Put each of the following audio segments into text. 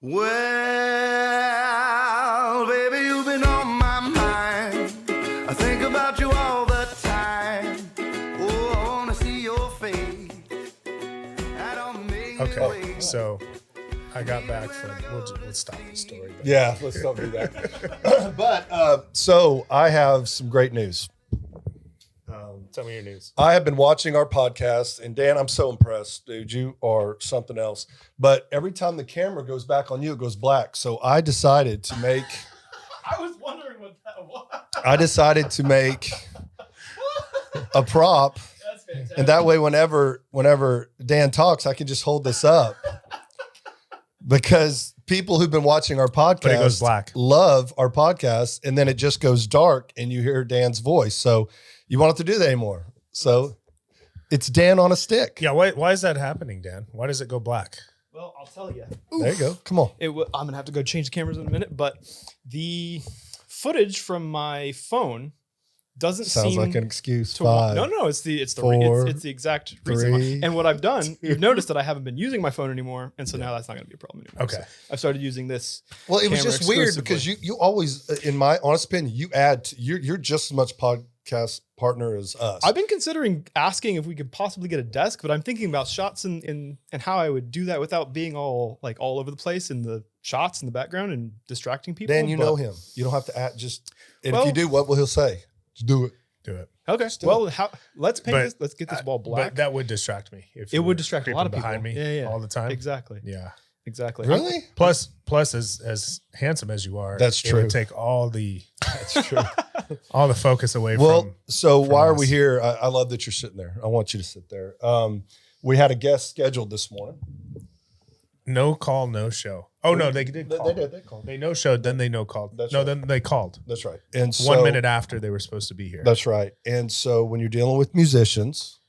Well, baby, you've been on my mind. I think about you all the time. Oh, I want to see your face. I don't make me wait. So I got back from. Let's stop the story. Yeah, let's don't do that. But so I have some great news. Tell me your news. I have been watching our podcast, and Dan, I'm so impressed, dude. You are something else. But every time the camera goes back on you, it goes black. So I decided to make. I was wondering what that was. I decided to make a prop, That's fantastic. and that way, whenever Dan talks, I can just hold this up. Because people who've been watching our But it goes podcast black. love our podcast, and then it just goes dark, and you hear Dan's voice. So you won't have to do that anymore. So it's Dan on a stick. Yeah. Why is that happening, Dan? Why does it go black? Well, I'll tell you. There you go. Come on. I'm going to have to go change the cameras in a minute, but the footage from my phone doesn't Sounds seem like an excuse. to Five. No, it's the four, it's the exact reason why. three, And what I've done, you've noticed that I haven't been using my phone anymore, and so now that's not going to be a problem anymore. Okay. So I've started using this. Well, it was camera just weird exclusively. because you always, in my honest opinion, you add to, you're just as much podcast partner as us. I've been considering asking if we could possibly get a desk, but I'm thinking about shots and how I would do that without being all over the place in the shots in the background and distracting people. Dan, you but- know him. You don't have to add just. And Well- if you do, what will he say? Just do it. Do it. Okay. Well, let's paint But- this. Let's get this wall black. But that would distract me. If It you would were distract a lot of creeping people. behind me Yeah. all the time. Exactly. Yeah. Exactly. Really? Plus, as handsome as you are, That's it true. would take all the That's true. all the focus away Well, from. so why are we us. here? I love that you're sitting there. I want you to sit there. We had a guest scheduled this morning. No call, no show. Oh no, they did call. They called. They no showed, then they no called. That's no, right. then they called. That's right. And so, 1 minute after they were supposed to be here. That's right. And so when you're dealing with musicians,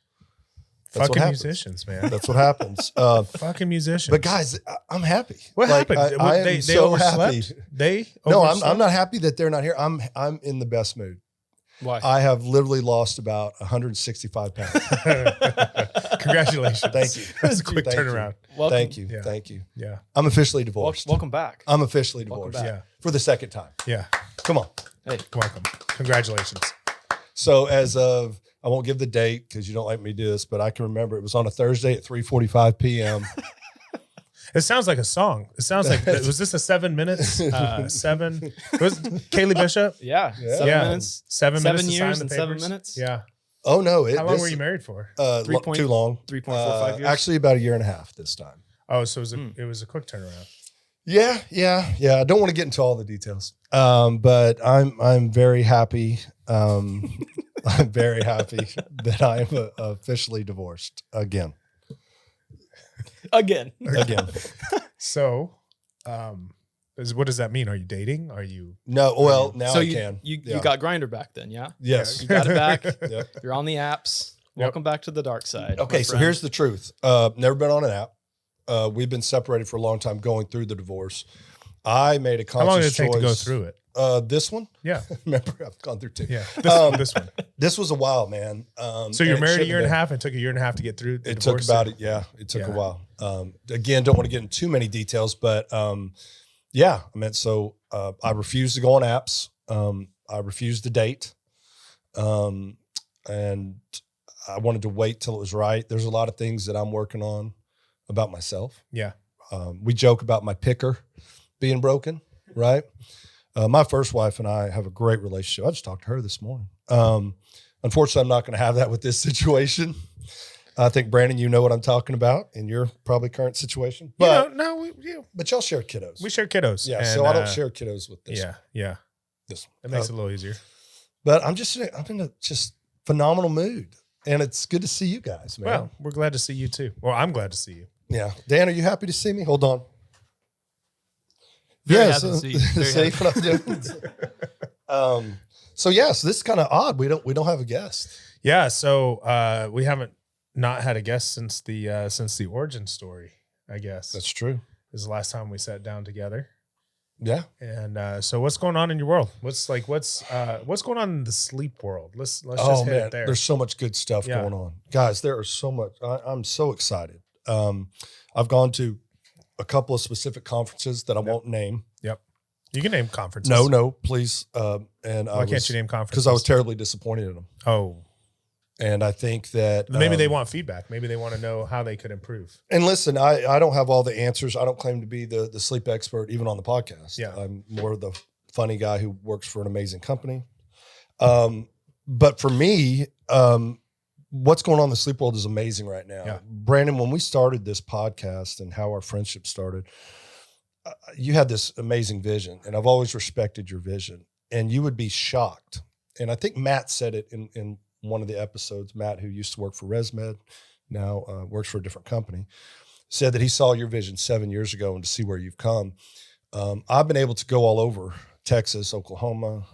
that's what Fucking happens. musicians, man. That's what happens. Fucking musicians. But guys, I'm happy. what Like, happened? I am they so overslept. happy. They No, overslept? I'm not happy that they're not here. I'm in the best mood. Why? I have literally lost about 165 pounds. Congratulations. Thank you. That's a quick Thank you. turnaround. Welcome. Thank you. Yeah. Thank you. Yeah. I'm officially divorced. Welcome back. I'm officially Welcome divorced. back. Yeah. For the second time. Yeah. Come on. Hey, Welcome. Congratulations. So as of, I won't give the date because you don't like me to do this, but I can remember it was on a Thursday at 3:45 p.m. It sounds like a song. It sounds like was this a 7 minutes? 7 was Kaylee Bishop? yeah. Yeah. 7 Yeah. minutes. 7 7 minutes to sign years the and 7 papers? minutes. Yeah. Oh no! How long were you married for? Too long. 3.45 years. Actually, about a year and a half this time. Oh, so it was a quick turnaround. Yeah. I don't want to get into all the details, but I'm very happy. I'm very happy that I am officially divorced again. Again. So, what does that mean? Are you dating? Are you? No, well now So I you, can. you Yeah. got Grindr back then, yeah? Yes. You got it back. Yep. You're on the apps. Welcome back to the dark side. Okay, my so friend. here's the truth. Never been on an app. We've been separated for a long time, going through the divorce. I made a conscious How long did it take choice. to go through it? This one? Yeah. Remember, I've gone through two. Yeah. This one. This was a while, man. So you're and it married a shouldn't year and a have half and took a year and a half to get through the It took divorce? about it. Yeah, it took a Yeah. while. Again, don't want to get into too many details, but yeah, I mean, so I refused to go on apps. I refused to date, and I wanted to wait till it was right. There's a lot of things that I'm working on about myself. Yeah. We joke about my picker being broken, right? My first wife and I have a great relationship. I just talked to her this morning. Unfortunately, I'm not going to have that with this situation. I think, Brandon, you know what I'm talking about in your probably current situation. But but y'all share kiddos. We share kiddos. Yeah, and, so I don't share kiddos with this. Yeah. This It one. makes it a little easier. But I'm in a just phenomenal mood. And it's good to see you guys, man. Well, we're glad to see you too. Well, I'm glad to see you. Yeah. Dan, are you happy to see me? Hold on. Very Yes. happy to see you. Very See happy. what I'm doing? So yes, this is kind of odd. We don't have a guest. Yeah. So we haven't not had a guest since the origin story, I guess. That's true. This is the last time we sat down together. Yeah. And so what's going on in your world? What's going on in the sleep world? Let's Oh just hit man, it there. there's so much good stuff Yeah. going on, guys. There are so much. I'm so excited. I've gone to a couple of specific conferences that I won't name. Yep. You can name conferences. No, please. And Why can't you name conferences? Because I was terribly disappointed in them. Oh. And I think that maybe they want feedback. Maybe they want to know how they could improve. And listen, I don't have all the answers. I don't claim to be the sleep expert, even on the podcast. Yeah. I'm more the funny guy who works for an amazing company. But for me, what's going on in the sleep world is amazing right now. Yeah. Brandon, when we started this podcast and how our friendship started, you had this amazing vision, and I've always respected your vision. And you would be shocked. And I think Matt said it in one of the episodes. Matt, who used to work for ResMed, now works for a different company, said that he saw your vision 7 years ago, and to see where you've come. I've been able to go all over Texas, Oklahoma,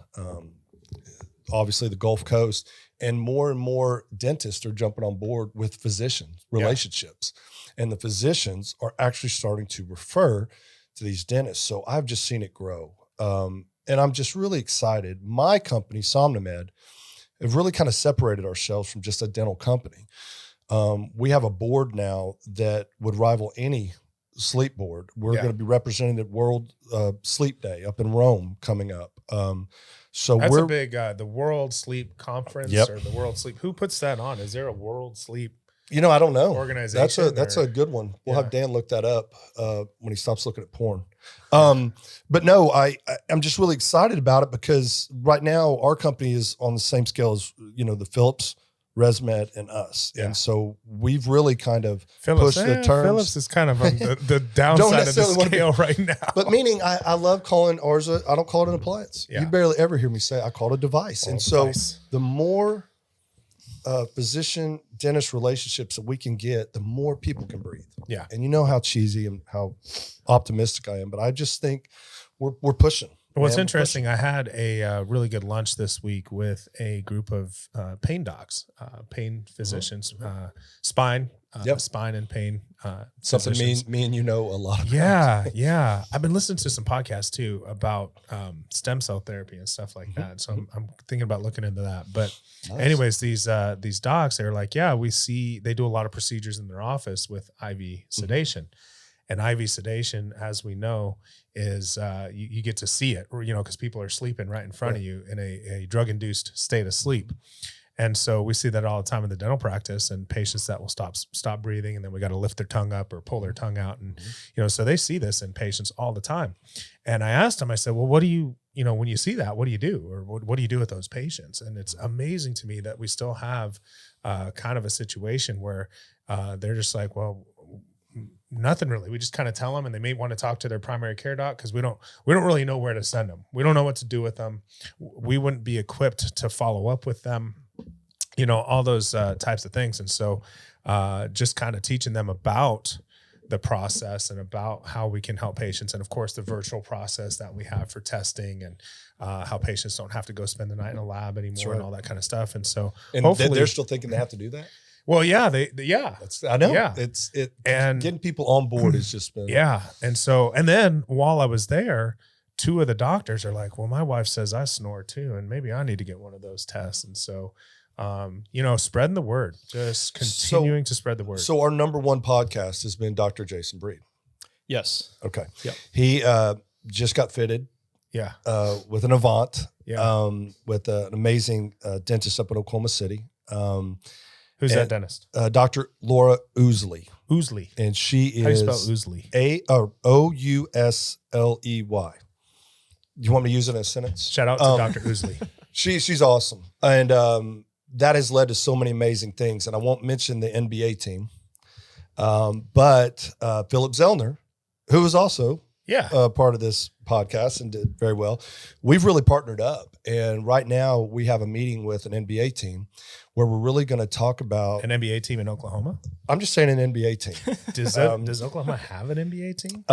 obviously the Gulf Coast, and more dentists are jumping on board with physician relationships. And the physicians are actually starting to refer to these dentists. So I've just seen it grow. And I'm just really excited. My company, SomnoMed, have really kind of separated ourselves from just a dental company. We have a board now that would rival any sleep board. We're going to be representing the World Sleep Day up in Rome coming up. So that's we're a big, the World Sleep Conference or the World Sleep. Who puts that on? Is there a World Sleep I don't know. Organization? That's a good one. We'll have Dan look that up when he stops looking at porn. But no, I'm just really excited about it because right now our company is on the same scale as, the Phillips, ResMed, and us. Yeah. And so we've really kind of pushed the terms. Phillips is kind of on the downside of the scale right now. But meaning I love calling ours, I don't call it an appliance. Yeah. You barely ever hear me say I call it a device. So the more physician dentist relationships that we can get, the more people can breathe. Yeah. And you know how cheesy and how optimistic I am, but I just think we're pushing. What's interesting, I had a really good lunch this week with a group of pain docs, pain physicians, spine and pain. Something me and you know a lot about. Yeah. I've been listening to some podcasts too about stem cell therapy and stuff like that. So I'm thinking about looking into that. But anyways, these docs, they're like, we see they do a lot of procedures in their office with IV sedation. And IV sedation, as we know, is you get to see it, because people are sleeping right in front of you in a drug-induced state of sleep. And so we see that all the time in the dental practice, and patients that will stop breathing, and then we got to lift their tongue up or pull their tongue out. And, so they see this in patients all the time. And I asked them, I said, well, what do you, when you see that, what do you do? Or what do you do with those patients? And it's amazing to me that we still have kind of a situation where they're just like, well, nothing really. We just kind of tell them, and they may want to talk to their primary care doc because we don't really know where to send them. We don't know what to do with them. We wouldn't be equipped to follow up with them, all those types of things. And so just kind of teaching them about the process and about how we can help patients. And of course, the virtual process that we have for testing and how patients don't have to go spend the night in a lab anymore and all that kind of stuff. And so hopefully they're still thinking they have to do that. Well, yeah, I know. Yeah. And getting people on board has just been. Yeah. And then while I was there, two of the doctors are like, well, my wife says I snore too, and maybe I need to get one of those tests. And so, spreading the word, just continuing to spread the word. So our number one podcast has been Dr. Jason Breed. Yes. Okay. Yep. He just got fitted. Yeah. With an Avant. Yeah. With an amazing dentist up in Oklahoma City. Who's that dentist? Dr. Laura Ousley. Ousley. And she is. How do you spell Ousley? Ousley. You want me to use it in a sentence? Shout out to Dr. Ousley. She's awesome. And that has led to so many amazing things. And I won't mention the NBA team. But Phillips Zellner, who was also part of this podcast and did very well. We've really partnered up. And right now we have a meeting with an NBA team where we're really going to talk about an NBA team in Oklahoma. I'm just saying an NBA team. Does Oklahoma have an NBA team?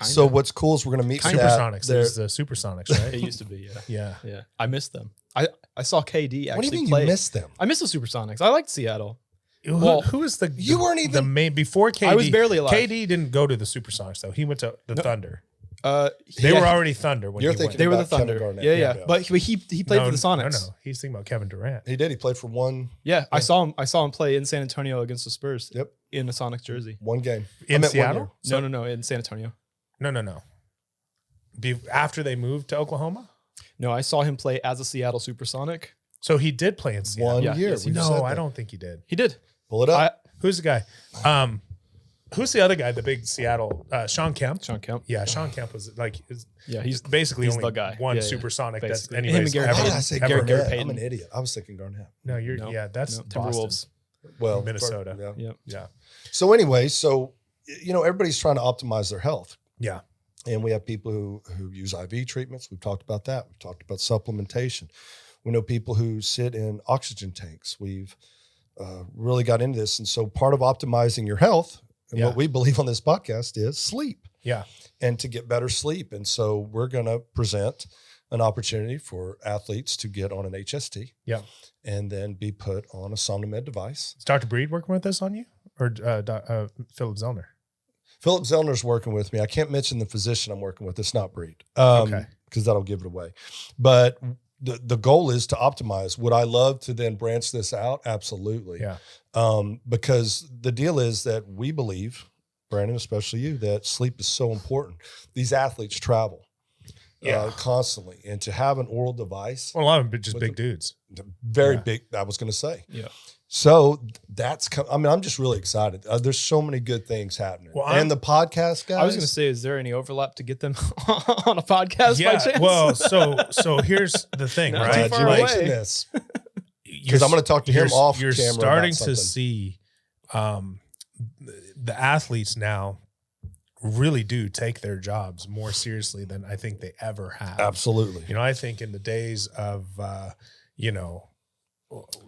So what's cool is we're going to meet Supersonics. There's the Supersonics, right? It used to be, yeah. I missed them. I saw KD actually What do you mean play. you missed them? I missed the Supersonics. I liked Seattle. Who is the you weren't even the main before KD? I was barely alive. KD didn't go to the Supersonics though. He went to the Thunder. They were already Thunder when You're he thinking went. They were the about Kevin Thunder. Garnett. Yeah, Yeah. yeah. But he played for the Sonics. No, he's thinking about Kevin Durant. He did. He played for one Yeah, I saw him play in San Antonio against the Spurs. Yep. In a Sonics jersey. game. In I meant 1 Seattle? year. No, in San Antonio. No. After they moved to Oklahoma? No, I saw him play as a Seattle Supersonic. So he did play in Seattle. 1 Yeah, year. yes, he We did. just said No, I that. don't think he did. He did. Pull it up. Who's the guy? Who's the other guy? The big Seattle, Sean Kemp. Sean Kemp. Yeah, Sean Kemp was Yeah, he's basically he's only the guy. one Yeah, yeah. supersonic that's Basically. Him anybody's and Gary Why ever, did Payton. I say ever Garnett? heard. I'm Payton. an idiot. I was thinking Garnett. No, you're No. that's No, Boston. Timberwolves. Well, Minnesota. Yeah. Yeah. Yeah. So anyway, everybody's trying to optimize their health. Yeah. And we have people who use IV treatments. We've talked about that. We've talked about supplementation. We know people who sit in oxygen tanks. We've really got into this. And so part of optimizing your health and Yeah. what we believe on this podcast is sleep Yeah. and to get better sleep. And so we're going to present an opportunity for athletes to get on an HST Yeah. and then be put on a SomnoMed device. Is Dr. Breed working with this on you? Or Phillips Zellner? Philip Zellner's working with me. I can't mention the physician I'm working with. It's not Breed. Okay. Because that'll give it away. But the goal is to optimize. Would I love to then branch this out? Absolutely. Yeah. Because the deal is that we believe, Brandon, especially you, that sleep is so important. These athletes travel constantly. And to have an oral device, Well, a lot of them are just With big dudes. very Yeah. big, I was going to say. Yeah. So I'm just really excited. There's so many good things happening. Well, and the podcast, guys. I was going to say, is there any overlap to get them on a podcast by chance? Well, so here's the thing, Not right? too far you away. mentioned this. Because I'm going to talk to him off You're camera about starting to something. see the athletes now really do take their jobs more seriously than I think they ever have. Absolutely. You know, I think in the days of,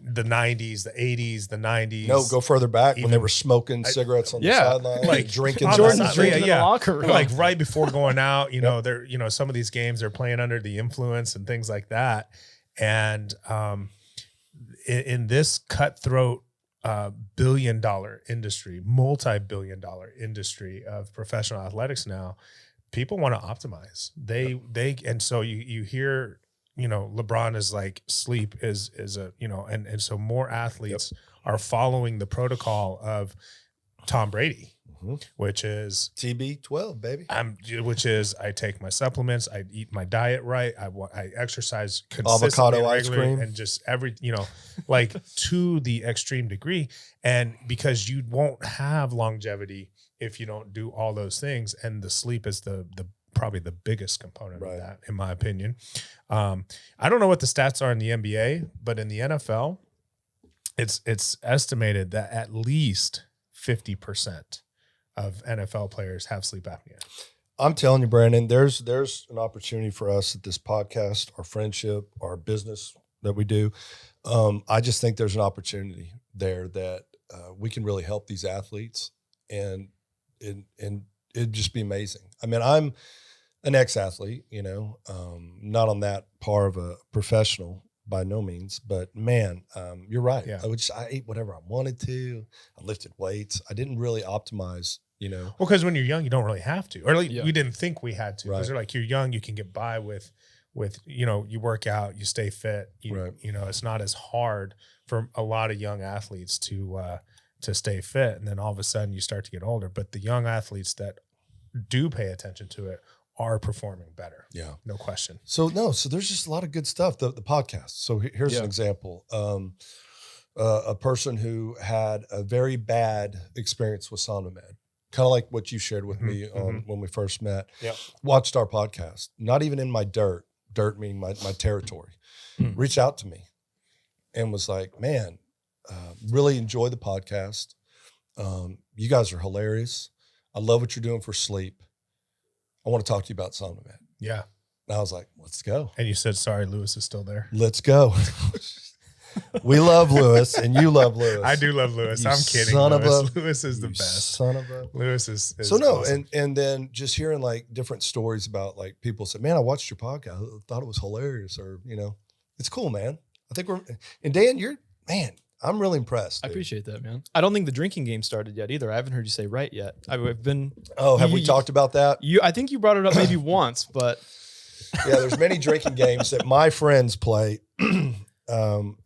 the 90s, the 80s, the 90s. No, go further back when they Even- were smoking cigarettes on the Yeah. sideline, Like, drinking. on the Jordan's side- drinking in the locker room. Like right before going out, they're, some of these games they're playing under the influence and things like that. And in this cutthroat billion-dollar industry, multi-billion-dollar industry of professional athletics now, people want to optimize. And so you hear, LeBron is like sleep is a, and so more athletes are following the protocol of Tom Brady, which is TB12, baby. I take my supplements, I eat my diet right, I exercise consistently, Avocado and ice regularly, cream. and just like to the extreme degree. And because you won't have longevity if you don't do all those things, and the sleep is the probably the biggest component Right. of that, in my opinion. I don't know what the stats are in the NBA, but in the NFL, it's estimated that at least 50% of NFL players have sleep apnea. I'm telling you, Brandon, there's an opportunity for us at this podcast, our friendship, our business that we do. I just think there's an opportunity there that we can really help these athletes, and it'd just be amazing. I mean, I'm an ex-athlete, not on that par of a professional by no means, but man, you're right. Yeah. I ate whatever I wanted to. I lifted weights. I didn't really optimize, Well, because when you're young, you don't really have to, or at least Yeah. we didn't think we had to. Because Right. they're like, you're young, you can get by with you work out, you stay fit. Right. It's not as hard for a lot of young athletes to stay fit, and then all of a sudden you start to get older. But the young athletes that do pay attention to it are performing better. Yeah. No question. So there's just a lot of good stuff. The podcast. So here's an example. A person who had a very bad experience with SomnoMed, kind of like what you shared with me on when we first met. Yep. Watched our podcast. Not even in my dirt meaning my territory. Reached out to me and was like, "Man, really enjoy the podcast. You guys are hilarious. I love what you're doing for sleep. I want to talk to you about SomnoMed." Yeah. And I was like, "Let's go. And you said, sorry, Lewis is still there. Let's go." We love Lewis, and you love Lewis. I do love Lewis. You I'm kidding. son of Lewis. a- Lewis is the You best. son of a. Lewis is So no, awesome. and then just hearing like different stories about like people said, "Man, I watched your podcast. I thought it was hilarious," or it's cool, man. I think and Dan, I'm really impressed. I Dude. appreciate that, man. I don't think the drinking game started yet either. I haven't heard you say right yet. I've been. Oh, have we you- talked about that? I think you brought it up maybe once, but Yeah, there's many drinking games that my friends play. And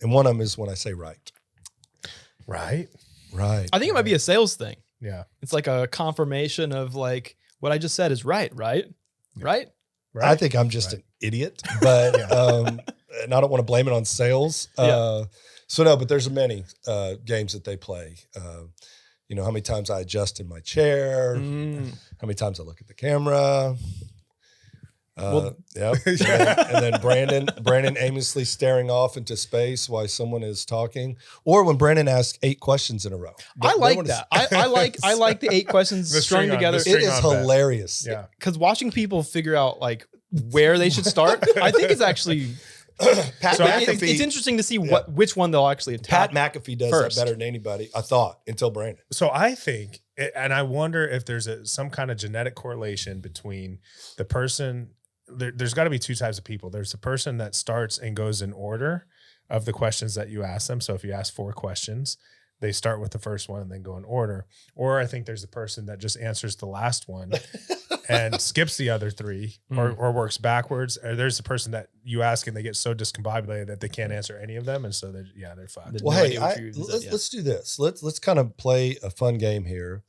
one of them is when I say right. Right. Right. I think it might be a sales thing. Yeah. It's like a confirmation of like what I just said is right. Right. Right. I think I'm just an idiot, but and I don't want to blame it on sales. So no, but there's many games that they play. You know, how many times I adjust in my chair, how many times I look at the camera. Yep. And then Brandon aimlessly staring off into space while someone is talking, or when Brandon asks 8 questions in a row. I like that. I like the 8 questions The strung string on- together. the It string is on bet. hilarious. Yeah. Because watching people figure out like where they should start, I think it's actually Pat So I McAfee, it's interesting to see which one they'll actually attack. Pat McAfee does first. that better than anybody, I thought, until Brandon. So I think, and I wonder if there's some kind of genetic correlation between the person. There's got to be 2 types of people. There's the person that starts and goes in order of the questions that you ask them. So if you ask 4 questions, they start with the first one and then go in order. Or I think there's the person that just answers the last one and skips the other 3 or works backwards. Or there's the person that you ask and they get so discombobulated that they can't answer any of them. And so they're fucked. Well, No hey, idea what you said, let's do this. Let's kind of play a fun game here.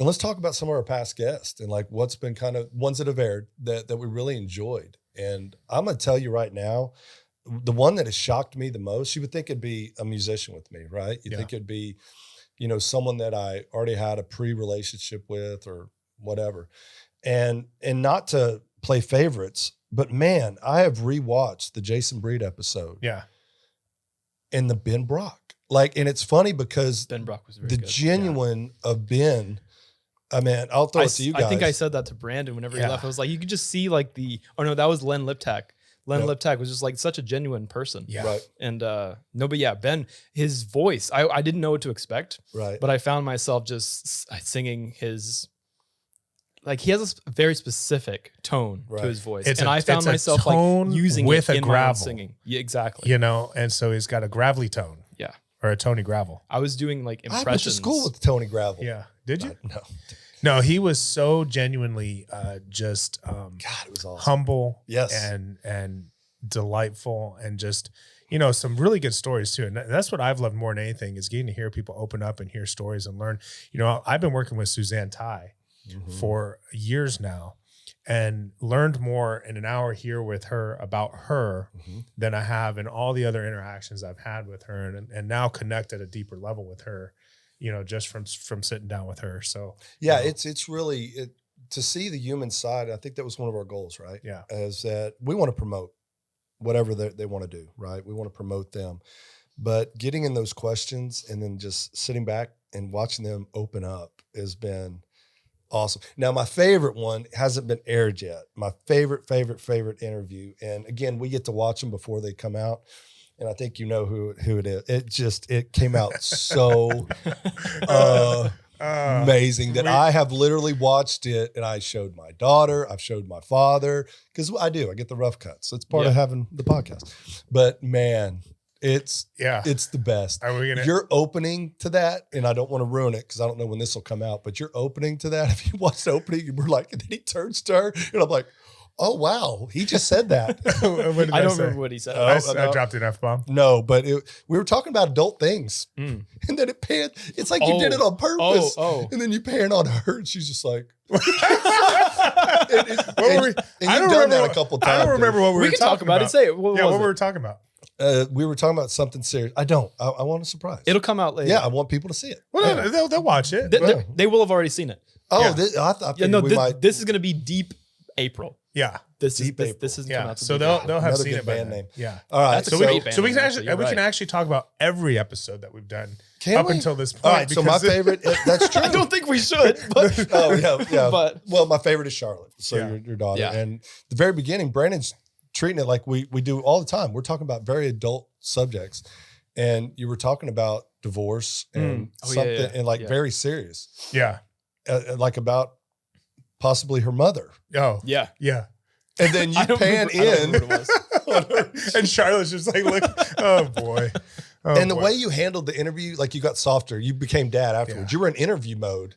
And let's talk about some of our past guests and like what's been kind of ones that have aired that we really enjoyed. And I'm going to tell you right now, the one that has shocked me the most, you would think it'd be a musician with me, right? You think it'd be, you know, someone that I already had a pre-relationship with or whatever. And not to play favorites, but man, I have rewatched the Jason Breed episode. Yeah. And the Ben Brock. Like, and it's funny because Ben Brock was very the good. genuine of Ben, I mean, I'll throw it to you guys. I think I said that to Brandon whenever he Yeah. left. I was like, you could just see like that was Len Liptak. Len Yep. Liptak was just like such a genuine person. Yeah. Right, And no, but yeah, Ben, his voice, I didn't know what to expect, right. but I found myself just singing his, like he has a very specific tone Right. to his voice. It's and a- I found it's a myself tone like using with it a in my own gravel. singing. Yeah, exactly. You know, and so he's got a gravelly tone. Yeah. Or a Tony Gravel. I was doing like I went to impressions. school with Tony Gravel. Yeah. Did you? No. No, he was so genuinely just God, it was awesome. humble Yes. and delightful and just, you know, some really good stories too. And that's what I've loved more than anything is getting to hear people open up and hear stories and learn. You know, I've been working with Suzanne Ty for years now and learned more in an hour here with her about her than I have in all the other interactions I've had with her and now connect at a deeper level with her, you know, just from sitting down with her. So Yeah, you know, it's really to see the human side. I think that was one of our goals, right? Yeah. Is that we want to promote whatever they want to do, right? We want to promote them, but getting in those questions and then just sitting back and watching them open up has been awesome. Now, my favorite one hasn't been aired yet. My favorite interview, and again, we get to watch them before they come out. And I think you know who it is. It came out so amazing that I have literally watched it and I showed my daughter, I've showed my father, because I get the rough cuts. So it's part of having the podcast. But man, it's the best. Are we gonna? Your opening to that, and I don't want to ruin it because I don't know when this will come out, but your opening to that, if you watch the opening, you were like, and then he turns to her, and I'm like, oh wow, he just said that. What did I don't say? remember what he said. I dropped an F-bomb. No, but we were talking about adult things, and then it panned. It's like you did it on purpose, and then you pan on her, and she's just like, I don't done remember that a couple times. I don't remember what we We were can talking talk about about. it. Say it. What yeah, was what it? were we talking about? We were talking about something serious. I don't. I want a surprise. It'll come out later. Yeah, I want people to see it. Well, Yeah. they'll watch it. They will have already seen it. Oh, Yeah. I figured we might. This is going to be deep April. Yeah, This Deep is April. this isn't coming yeah. out. So deep they'll April. have Another seen good it by band then. name. Yeah. All right. That's a So we great can, band so we name, can actually. actually You're we can right. actually talk about every episode that we've done Can up we? until this point. All right. So my because favorite. That's true. I don't think we should. But Oh yeah. But Well, my favorite is Charlotte. So Yeah. your daughter. Yeah. And the very beginning, Brandon's treating it like we do all the time. We're talking about very adult subjects, and you were talking about divorce and Oh, yeah, something, yeah, and like yeah. very serious, yeah. like about possibly her mother. Oh yeah, And then you I don't pan remember- I don't in. remember what it was. and Charlotte's just like, look, oh boy. And the boy. way you handled the interview, like you got softer. You became dad afterwards. Yeah. You were in interview mode.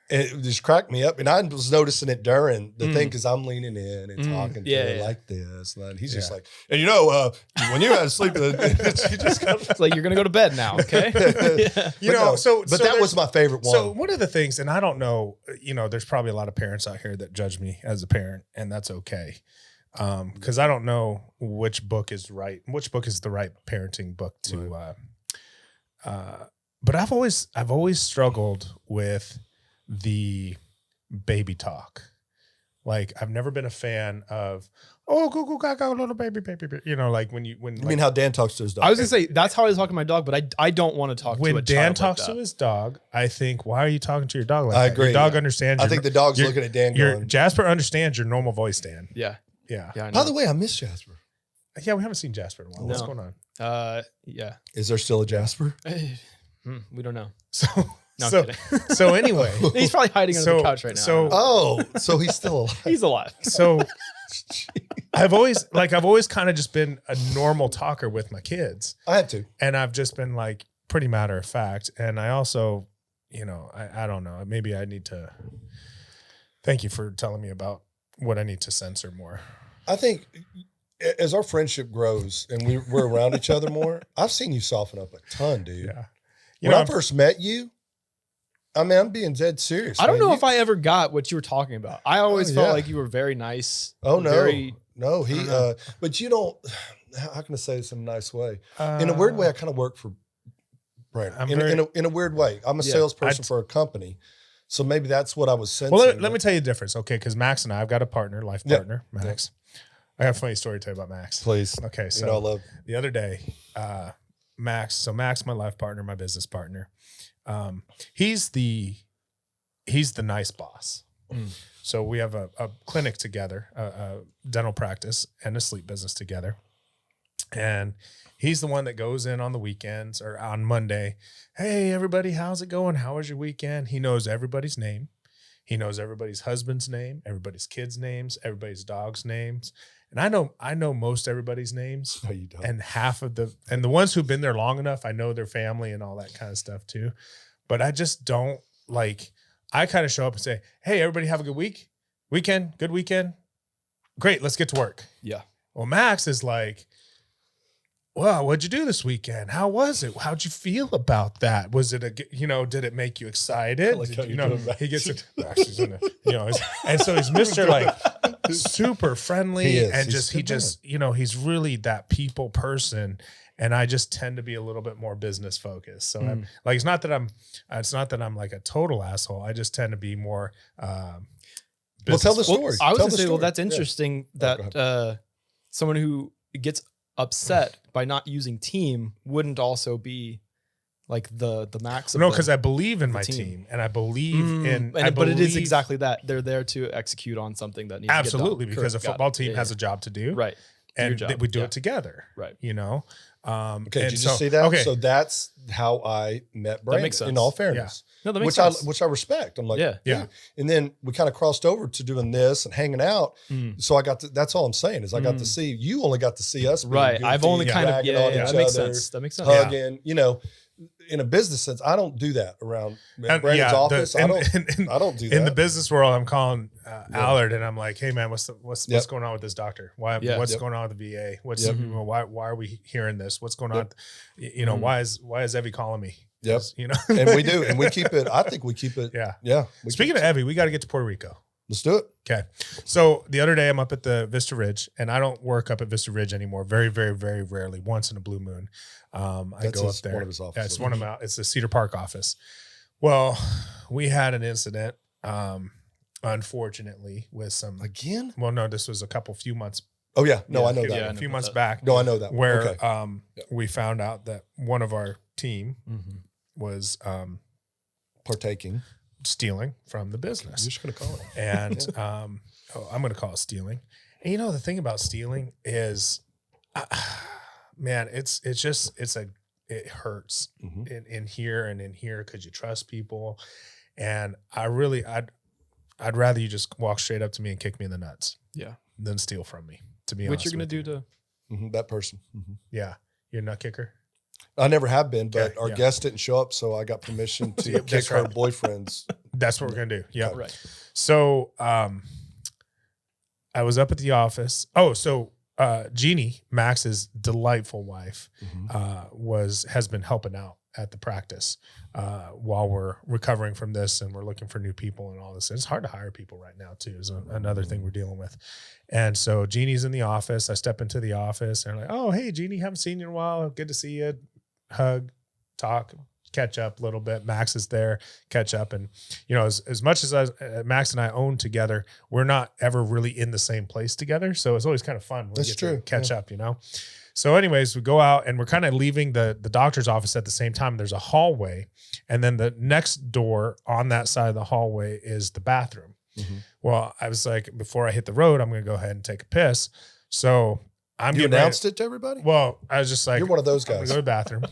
And it just cracked me up. And I was noticing it during the thing because I'm leaning in and talking to her like this. And he's just like, and when you had to sleep, you just got It's like, you're going to go to bed now. Okay. But that was my favorite one. So one of the things, and I don't know, there's probably a lot of parents out here that judge me as a parent, and that's okay. Because I don't know which book is right, which book is the right parenting book to. But I've always struggled with the baby talk. Like, I've never been a fan of, oh, go, gaga, little baby. Like when you mean how Dan talks to his dog? I was gonna say that's how I was talking to my dog, but I don't want to talk to a when child Dan like talks that. to his dog, I think, why are you talking to your dog like I that? agree. Your dog understands. I think the dog's looking at Dan going, Jasper understands your normal voice, Dan. Yeah. Yeah. I know. by the way, I miss Jasper. Yeah, we haven't seen Jasper in a while. What's No. going on? Yeah. Is there still a Jasper? We don't know. So No, I'm so, kidding. so anyway, He's probably hiding under the couch right now. So he's still alive. He's alive. so I've always kind of just been a normal talker with my kids, I had to. and I've just been like pretty matter of fact. And I also, I don't know, maybe I need to. Thank you for telling me about what I need to censor more. I think as our friendship grows and we're around each other more, I've seen you soften up a ton, dude. Yeah. When I first met you, I mean, I'm being dead serious. I don't man. know if I ever got what you were talking about. I always felt like you were very nice. Oh no, very, no, but you don't. How can I say this in a nice way? In a weird way, I kind of work for Brandon. In a weird way, I'm a salesperson for a company, so maybe that's what I was sensing. Well, let me tell you the difference, okay? Because Max and I've got a partner, life partner, Max. I got a funny story to tell you about Max. Please. Okay, so I love the other day, Max. So Max, my life partner, my business partner. He's the nice boss. So we have a clinic together, a dental practice and a sleep business together. And he's the one that goes in on the weekends or on Monday. Hey, everybody, how's it going? How was your weekend? He knows everybody's name. He knows everybody's husband's name, everybody's kids' names, everybody's dog's names. And I know most everybody's names. No, you don't. And the ones who've been there long enough, I know their family and all that kind of stuff too. But I just don't I kind of show up and say, hey, everybody have a good weekend, good weekend. Great, let's get to work. Yeah. Well, Max is like, well, what'd you do this weekend? How was it? How'd you feel about that? Was it did it make you excited? like how Did, you're doing Max. he gets it. Max is in it, and so he's Mr. super friendly He is. and He's he's really that people person. And I just tend to be a little bit more business focused. So I'm like, it's not that I'm like a total asshole. I just tend to be more, Well, tell the story. I was Tell going to the say, well, story. that's Yeah. interesting go that someone who gets upset by not using team wouldn't also be like the max of no, the- because I believe in my team. team and I believe in, but it is exactly that. They're there to execute on something that needs absolutely to get done. because a Correct. Got football it. team Yeah, has yeah. a job to do. Right. And Your job. that we do Yeah. it together. Right. Okay, did you just see that? Okay. So that's how I met Brandon. makes sense. In all fairness, No, that makes which sense. which I respect. I'm like, Yeah. Yeah. dude. And then we kind of crossed over to doing this and hanging out. So I got to. That's all I'm saying is I got to see you. Only got to see us. Being Right. I've goofy, only kind of ragging on each that makes other, sense. That makes sense. Hugging. In a business sense, I don't do that around And, Brandon's yeah, office. I don't do that. In the business world, I'm calling Allard and I'm like, hey man, what's Yep. going on with this doctor? Why? Yeah. What's Yep. going on with the VA? Yep. Why are we hearing this? What's going on? Yep. Why is Evie calling me? Yep. And we do, and we keep it. I think we keep it. Yeah. Yeah. Speaking of Evie, we got to get to Puerto Rico. Let's do it. Okay. So the other day I'm up at the Vista Ridge and I don't work up at Vista Ridge anymore. Very, very, very rarely, once in a blue moon. I That's go up there. one of his offices. Yeah, it's one of my, it's the Cedar Park office. Well, we had an incident, unfortunately, with some, Again? well, no, this was few months, Oh yeah. No, I know a that. Yeah, I know few about months that. back No, I know that. where, Okay. we found out that one of our team was, Partaking. stealing from the You're business. just gonna call it. And I'm going to call it stealing. And the thing about stealing is, man, it hurts in here and in here because you trust people. And I'd rather you just walk straight up to me and kick me in the nuts Yeah. than steal from me, to be What honest. you're gonna with do you. to? That person. Yeah. You're a nut kicker. I never have been, but Okay, our yeah. guest didn't show up, so I got permission to Yep, kick that's her right. boyfriend's. That's what we're gonna do. Yeah. Right. So I was up at the office. Oh, so Jeannie, Max's delightful wife, has been helping out at the practice while we're recovering from this and we're looking for new people and all this. It's hard to hire people right now too, is another thing we're dealing with. And so Jeannie's in the office. I step into the office and I'm like, oh, hey, Jeannie, haven't seen you in a while. Good to see you. Hug, talk, catch up a little bit. Max is there, catch up. And, as much as Max and I own together, we're not ever really in the same place together. So it's always kind of fun when That's we get true. to catch up, So anyways, we go out and we're kind of leaving the doctor's office at the same time. There's a hallway. And then the next door on that side of the hallway is the bathroom. Well, I was like, before I hit the road, I'm going to go ahead and take a piss. So I'm You getting ready- announced it to everybody? Well, I was just like, You're one of those I'm gonna guys. go to the bathroom.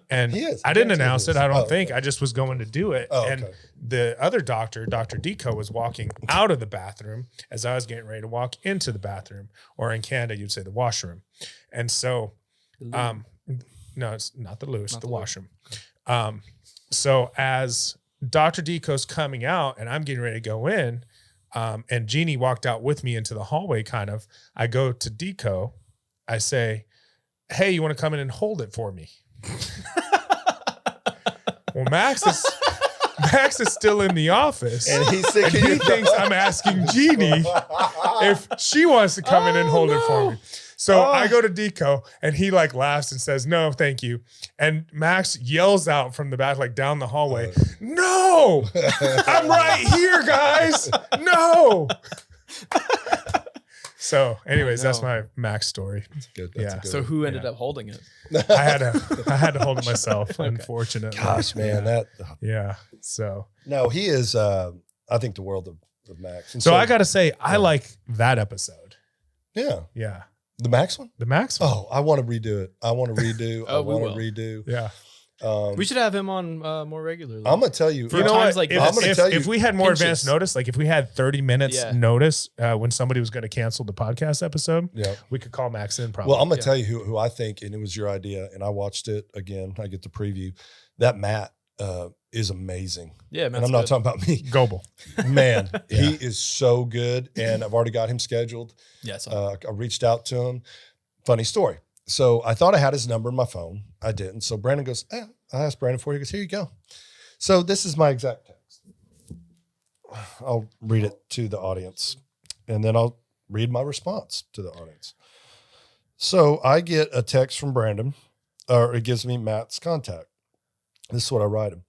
And He is. I didn't He absolutely announce is. it. I don't Oh, think. okay. I just was going to do it. Oh, and okay. the other doctor, Dr. Deco, was walking out of the bathroom as I was getting ready to walk into the bathroom, or in Canada, you'd say the washroom. And so, no, it's not the loo, it's the washroom. So as Dr. Deco's coming out and I'm getting ready to go in, and Jeannie walked out with me into the hallway, kind of, I go to Deco, I say, hey, you want to come in and hold it for me? Well, Max is still in the office. And he's thinking He thinks I'm asking Jeannie if she wants to come in and hold it for me. So I go to Deco and he laughs and says, no, thank you. And Max yells out from the back, down the hallway, no, I'm right here, guys. No. So anyways, that's my Max story. Good. That's Yeah. a good So one. who ended up holding it? I had to hold it myself, unfortunately. Gosh, man, Yeah. So no, he is. I think the world of Max. And so I got to say, I like that episode. yeah, Yeah. the Max one. The Max one. Oh, I want to redo it. I want to redo. I we want to will. redo. Yeah. We should have him on more regularly. I'm gonna tell you. For times like if, this. I'm gonna if, tell you if we had more pinches. advanced notice, if we had 30 minutes Yeah. notice when somebody was going to cancel the podcast episode, Yeah. we could call Max in probably. Well, I'm gonna tell you who I think, and it was your idea, and I watched it again. I get the preview. That Matt is amazing, Yeah, man. and I'm not talking about me. Goebel. Man, he is so good, and I've already got him scheduled. Yeah, I reached out to him. Funny story. So I thought I had his number in my phone. I didn't. So Brandon goes, I asked Brandon for you. He goes, here you go. So this is my exact text. I'll read it to the audience, and then I'll read my response to the audience. So I get a text from Brandon, or it gives me Matt's contact. This is what I write him.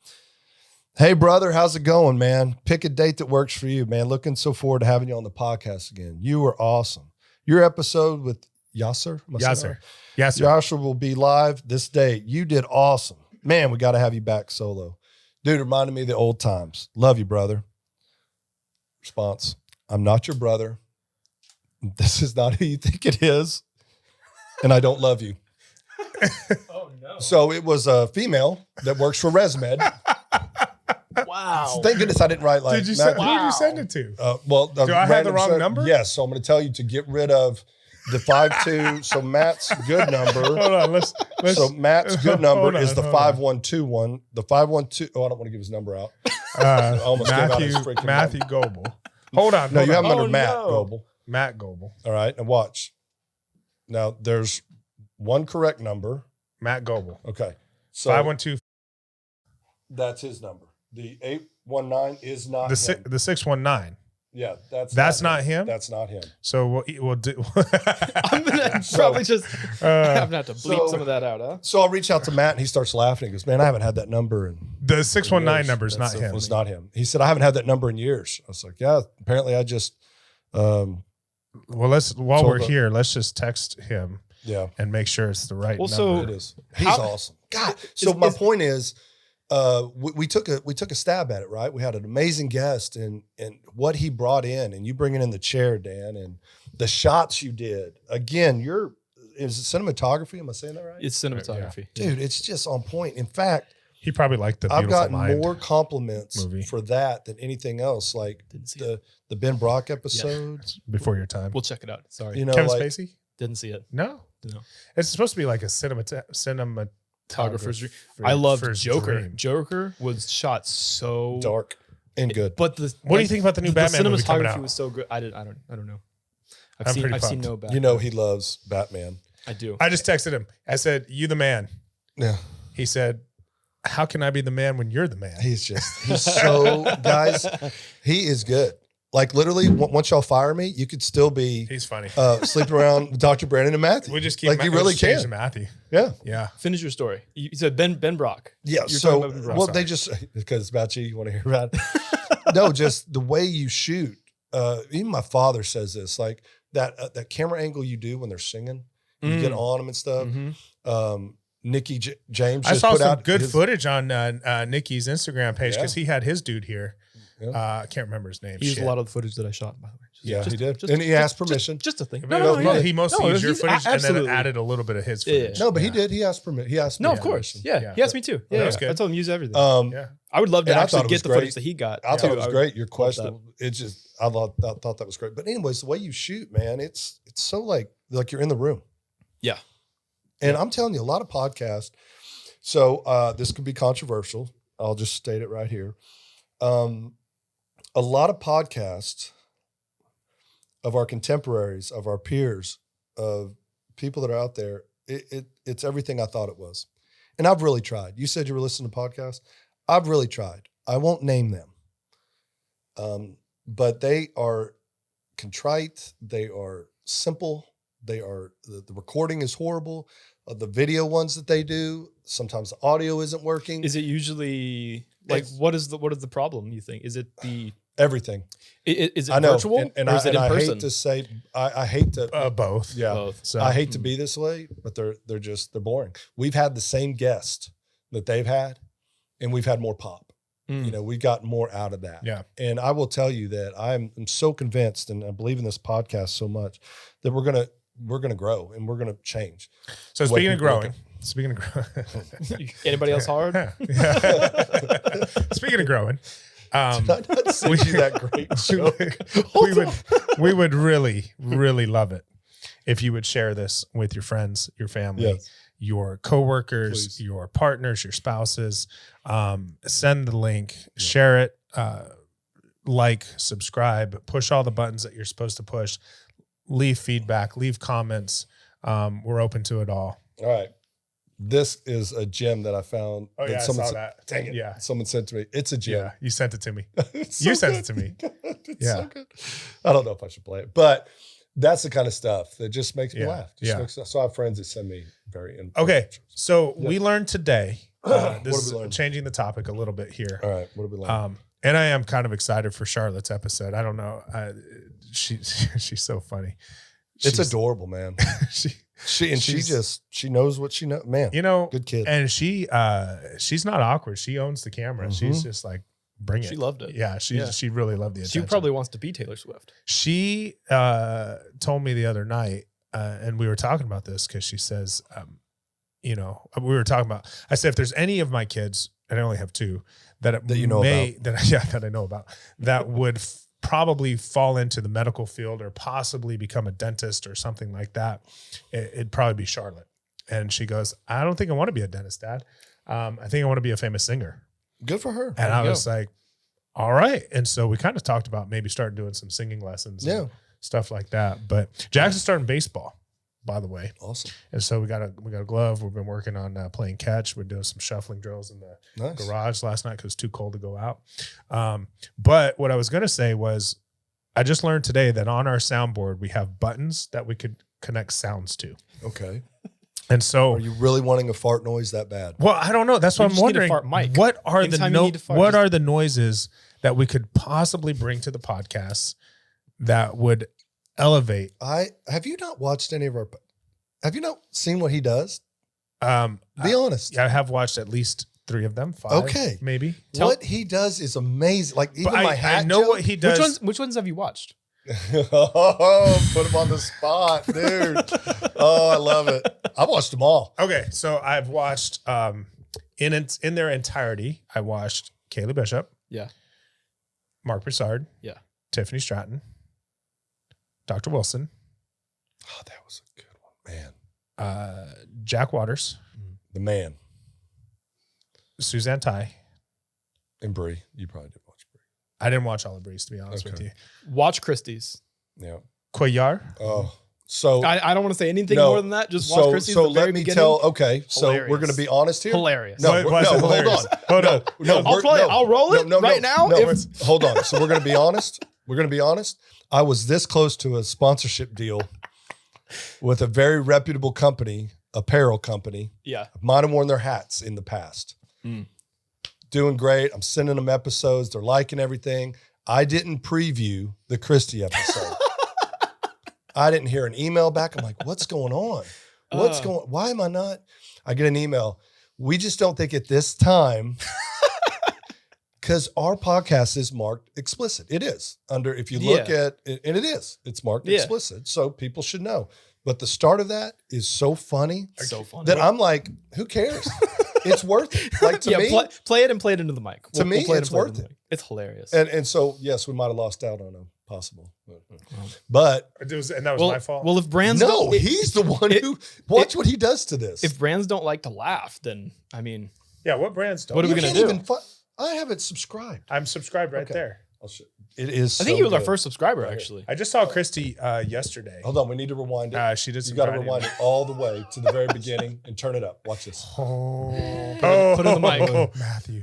Hey, brother, how's it going, man? Pick a date that works for you, man. Looking so forward to having you on the podcast again. You were awesome. Your episode with Yasser? Am I saying that right? Yes, sir. Yasser will be live this day. You did awesome. Man, we got to have you back solo. Dude, reminded me of the old times. Love you, brother. Response. I'm not your brother. This is not who you think it is. And I don't love you. Oh no! So it was a female that works for ResMed. Wow. Thank goodness I didn't write Who did you send it to? Do I have the wrong number? Yes. So I'm going to tell you to get rid of the 52. So Matt's good number. Hold on. Let's So Matt's good number hold on, is the hold on. 5121. The 512. Oh, I don't want to give his number out. I almost gave out his freaking Matthew Goebel. Hold on. No, hold you have on. him under Matt no. Goebel. Matt Goebel. All right. And watch. Now there's one correct number. Matt Goebel. Okay. So 512. that's his number. The 819 is not The him. the 619. Yeah, That's not him? That's not him. So we'll do. I'm gonna probably just. I'm gonna have to bleep so- some of that out, huh? So I'll reach out to Matt and he starts laughing. He goes, man, I haven't had that number in The 619 years. number is not That's- him. It's not him. He said, I haven't had that number in years. I was like, yeah, apparently I just, Well, while So we're the- here, let's just text him yeah, and make sure it's the right Well, number. it is. He's How- awesome. God. So my point is, we took a stab at it, right? We had an amazing guest and what he brought in, and you bringing in the chair, Dan, and the shots you did. Again, is it cinematography? Am I saying that right? It's cinematography. Dude, it's just on point. In fact, He probably liked the I've Beautiful gotten Mind more compliments movie. for that than anything else. Like Didn't see it. the Ben Brock episodes, before your time. We'll check it out. Sorry. you know, Kevin like Spacey? Didn't see it. No. No. It's supposed to be like a cinema cinematographer's dream. I loved Photographer's Joker. dream. Joker was shot so Dark and good. But the What do you think about the new Batman The movie coming cinematography out? was so good. I don't know. I'm pretty I've seen pumped. no Batman. You know he loves Batman. I do. I just texted him. I said, "You the man." Yeah. He said, "How can I be the man when you're the man?" He's so, guys, he is good. Like literally, once y'all fire me, you could still be He's funny. sleeping around with Dr. Brandon and Matthew. We just keep like you really change can. Matthew. Yeah. Yeah. Finish your story. You said Ben Brock. Yeah. You're So, talking about Ben Brock. well, Sorry. they just, because it's about you want to hear about it. No, just the way you shoot. Even my father says this, like that camera angle you do when they're singing, you get on them and stuff. Nikki James I just saw put some out good his- footage on Nikki's Instagram page because he had his dude here. Yeah. I can't remember his name. He used Shit. a lot of the footage that I shot, by the way. Yeah, he did. just- And he asked permission. Just a thing. Yeah, he mostly No, used your he's- footage and then absolutely. added a little bit of his Yeah. footage. No, but he did. He asked permission. He asked No, me of course. permission. Yeah. Yeah. He asked me too. Yeah. That was good. I told him use everything. Yeah. I would love to and I actually thought it get was the great. footage that he got. I thought it was would great. Your love question, it's just I thought that was great. But anyways, the way you shoot, man, it's so like you're in the room. Yeah. And I'm telling you, a lot of podcasts. So this could be controversial. I'll just state it right here. A lot of podcasts of our contemporaries, of our peers, of people that are out there, it's everything I thought it was. And I've really tried. You said you were listening to podcasts. I've really tried. I won't name them. But they are contrite. They are simple. They are, the recording is horrible. The video ones that they do, sometimes the audio isn't working. Is it usually like what is the problem? You think is it the Everything. is it I know. virtual and or is it in I person? hate to say, I hate to, Both. yeah. Both. So I hate to be this way, but they're boring. We've had the same guest that they've had, and we've had more pop. You know, we got more out of that. Yeah. And I will tell you that I'm so convinced, and I believe in this podcast so much, that we're gonna grow and we're gonna change. So the way speaking of people look growing, speaking of growing, Anybody else hard? speaking of growing, Did I not send you that great joke? we would really, really love it if you would share this with your friends, your family, Yes. your coworkers, Please. your partners, your spouses. Send the link, share it, like, subscribe, push all the buttons that you're supposed to push, leave feedback, leave comments. We're open to it all. All right. This is a gem that I found. Oh, that yeah, I someone saw sent- that. Dang it. Yeah. Someone sent to me. It's a gem. Yeah, you sent it to me. It's You so sent good. it to me. It's Yeah. so good. I don't know if I should play it, but that's the kind of stuff that just makes me Yeah. laugh. Yeah. So I have friends that send me very Okay, so we learned today. What This did is we learn? changing the topic a little bit here. All right. What have we learned? And I am kind of excited for Charlotte's episode. I don't know. She's so funny. It's She's- adorable, man. She, She knows what she knows. Man, you know, good kid. and she's not awkward. She owns the camera. She's just like, bring it. She loved it. Yeah, she really loved the attention. She probably wants to be Taylor Swift. She told me the other night, and we were talking about this because she says, we were talking about. I said, if there's any of my kids, and I only have two, that you know about. that I know about, that would probably fall into the medical field or possibly become a dentist or something like that, it'd probably be Charlotte. And she goes, I don't think I want to be a dentist, Dad. I think I want to be a famous singer. Good for her. And I was like, all right. And so we kind of talked about maybe starting doing some singing lessons and stuff like that. But Jackson's starting baseball, by the way. Awesome. And so we got a glove. We've been working on playing catch. We're doing some shuffling drills in the Nice. garage last night because it's too cold to go out. But what I was going to say was I just learned today that on our soundboard, we have buttons that we could connect sounds to. Okay. And so, Are you really wanting a fart noise that bad? well, I don't know. That's We what I'm just need a wondering. fart mic. What are Anytime you need to fart, what just- are the noises that we could possibly bring to the podcast that would elevate? Have you not watched any of our? Have you not seen what he does? Be honest. Yeah, I have watched at least 3 of them. 5, Okay. maybe. What he does is amazing. Like even But my hat. I know joke- what he does. Which ones have you watched? Oh, put him on the spot, dude. Oh, I love it. I watched them all. Okay, so I've watched in their entirety. I watched Kaylee Bishop, Yeah. Mark Broussard, Yeah. Tiffany Stratton, Dr. Wilson, Oh, that was a good one, man. Jack Waters, The man. Suzanne Ty. And Brie. You probably did watch Brie. I didn't watch all of Breeze, to be honest with Okay. you. Watch Christie's. Yeah. Cuellar. Oh, so I don't want to say anything No. more than that. Just watch Christie's. So at the very let me beginning. tell. Okay, so Hilarious. we're going to be honest here. Hilarious. No, Why is it hold hilarious? on. Hold no, on. no, I'll we're- play it. no, I'll roll it right now. No, If- hold on. So we're going to be honest. We're going to be honest. I was this close to a sponsorship deal with a very reputable company, apparel company. Yeah. Might have worn their hats in the past. Doing great. I'm sending them episodes. They're liking everything. I didn't preview the Christie episode. I didn't hear an email back. I'm like, what's going on? Why am I not? I get an email. We just don't think at this time, because our podcast is marked explicit. It is if you look at it, and it's marked explicit. So people should know. But the start of that is so funny So funny. that I'm like, who cares? It's worth it. Like to me, play it and play it into the mic. To me, play it's and play worth into the it. mic. It's hilarious. and so yes, we might have lost out on a possible, but And that was my fault. Well, if brands no, don't, he's the one who watch what he does to this. if brands don't like to laugh, then I mean, yeah, what brands don't? What are we You gonna can't do? even I haven't subscribed. I'm subscribed right Okay. there. It is. I think so he was our good. first subscriber actually. I just saw Christy yesterday. Hold on, we need to rewind it. She did You some got to grinding. rewind it all the way to the very beginning and turn it up. Watch this. Put in the mic. Matthew.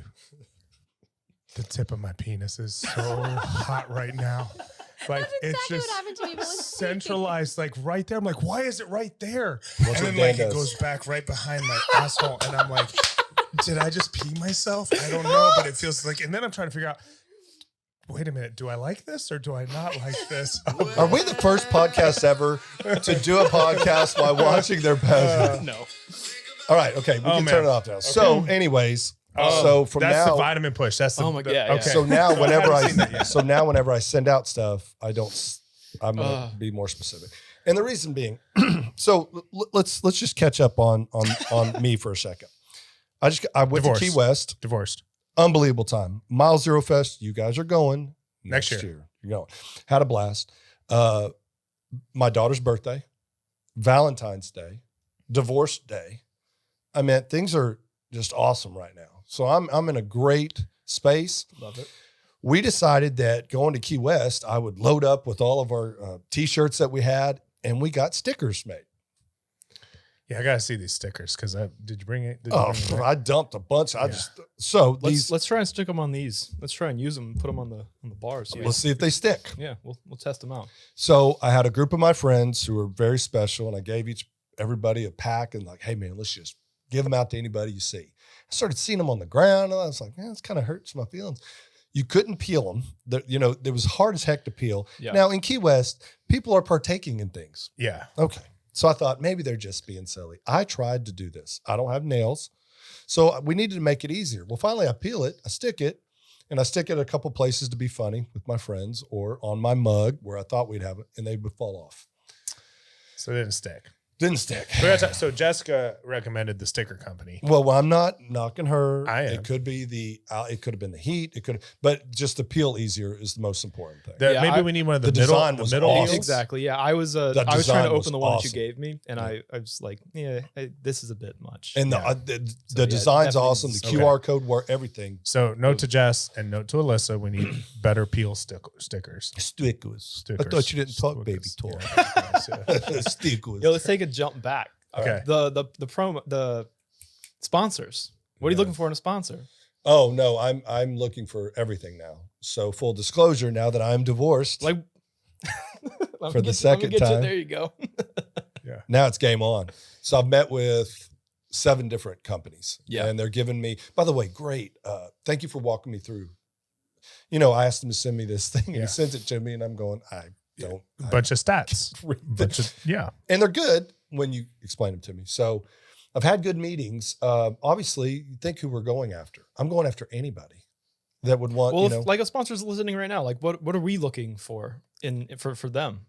The tip of my penis is so hot right now. Like That's it's exactly just what happened to me. But with centralized, like right there. I'm like, why is it right there? Watch and what then like Dan it does. goes back right behind my asshole, and I'm like, did I just pee myself? I don't know, but it feels like. And then I'm trying to figure out. Wait a minute, do I like this or do I not like this? Are we the first podcast ever to do a podcast while watching their past? No. All right, okay, we can man. turn it off now. So, anyways, so from That's now, the vitamin push. That's the. Oh my God, the- yeah. Okay. so now whenever haven't seen that yet. whenever I send out stuff, I'm gonna be more specific. And the reason being, so let's just catch up on me for a second. I went Divorced. to Key West. Divorced. Unbelievable time. Mile Zero Fest. You guys are going Next year. You're going. Had a blast. My daughter's birthday, Valentine's Day, divorce day. I mean, things are just awesome right now. So I'm in a great space. Love it. We decided that going to Key West, I would load up with all of our T-shirts that we had, and we got stickers made. Yeah, I gotta see these stickers because did you bring it? Did you bring it? I dumped a bunch. Let's try and stick them on these. Let's try and use them and put them on the bars. Let's see if they stick. Yeah, we'll test them out. So I had a group of my friends who were very special, and I gave everybody a pack and like, hey man, let's just give them out to anybody you see. I started seeing them on the ground, and I was like, man, this kind of hurts my feelings. You couldn't peel them. It was hard as heck to peel. Yeah. Now in Key West, people are partaking in things. Yeah. Okay. So I thought maybe they're just being silly. I tried to do this. I don't have nails. So we needed to make it easier. Well, finally I peel it, I stick it, and I stick it a couple places to be funny with my friends or on my mug where I thought we'd have it, and they would fall off. So it didn't stick. Didn't stick. So Jessica recommended the sticker company. Well, I'm not knocking her. I am. It could be it could have been the heat. But just to peel easier is the most important thing. Maybe I- we need one of the the middle, design the was middle awesome. deals. Exactly. Yeah, I was trying design to was open the one that you awesome. gave me, and I was like, this is a bit much. And Yeah. the yeah, design's definitely awesome. The okay. QR code worked, everything. So note to Jess and note to Alyssa, we need better peel stickers. Stickers. I thought you didn't talk baby Stickers. talk. Yeah. Stickers. Yo, let's take a jump back. Okay. The sponsors. What are you looking for in a sponsor? Oh no, I'm looking for everything now. So full disclosure, now that I'm divorced, Like For the second time. There you go. now it's game on. So I've met with 7 different companies. Yeah. And they're giving me, by the way, great. Thank you for walking me through. I asked them to send me this thing and Yeah. he sent it to me and I'm going, I don't. Bunch of stats. Yeah. And they're good when you explain them to me. So I've had good meetings. Obviously, you think who we're going after. I'm going after anybody that would want, Well, if, like a sponsor's listening right now, like what are we looking for for them?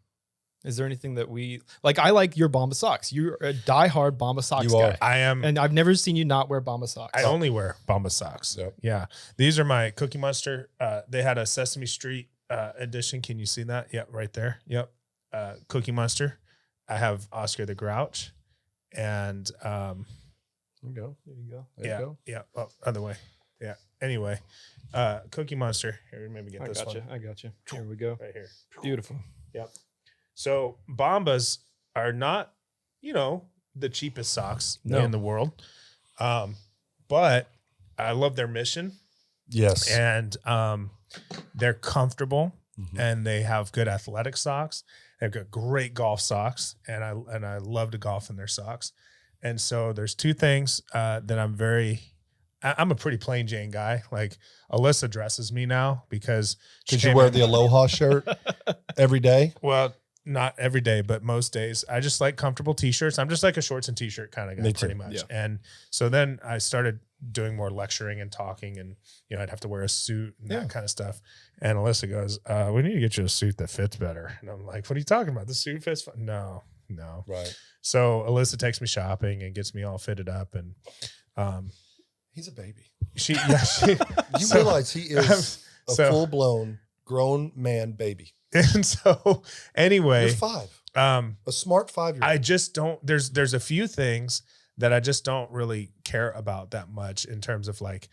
Is there anything that we like? I like your Bombas Socks. You're a diehard Bombas Socks You are. guy. I am. And I've never seen you not wear Bombas Socks. I only wear Bombas Socks. Yep. Yeah. These are my Cookie Monster. They had a Sesame Street edition. Can you see that? Yep, right there. Yep. Cookie Monster. I have Oscar the Grouch. And There you go. There you go. There Yeah. you go. Yeah. Oh, other way. Yeah. Anyway, Cookie Monster. Here, maybe get I this gotcha. one I gotcha. Here we go. right here. Beautiful. Yep. So Bombas are not, the cheapest socks No. in the world. But I love their mission, Yes. and they're comfortable, Mhm. and they have good athletic socks. They've got great golf socks, and I love to golf in their socks. And so there's two things that I'm a pretty plain Jane guy. Like Alyssa dresses me now because Did she you came wear in- the Aloha shirt every day? Well, not every day, but most days. I just like comfortable t-shirts. I'm just like a shorts and t-shirt kind of guy, Me too. pretty much. Yeah. And so then I started doing more lecturing and talking, and I'd have to wear a suit and that kind of stuff. And Alyssa goes, "We need to get you a suit that fits better." And I'm like, "What are you talking about? The suit fits fine." No. Right. So Alyssa takes me shopping and gets me all fitted up, and He's a baby. she You realize he is a so- full-blown grown man baby. and so anyway, You're 5. um, A smart 5-year-old. I just don't. There's a few things that I just don't really care about that much in terms of like,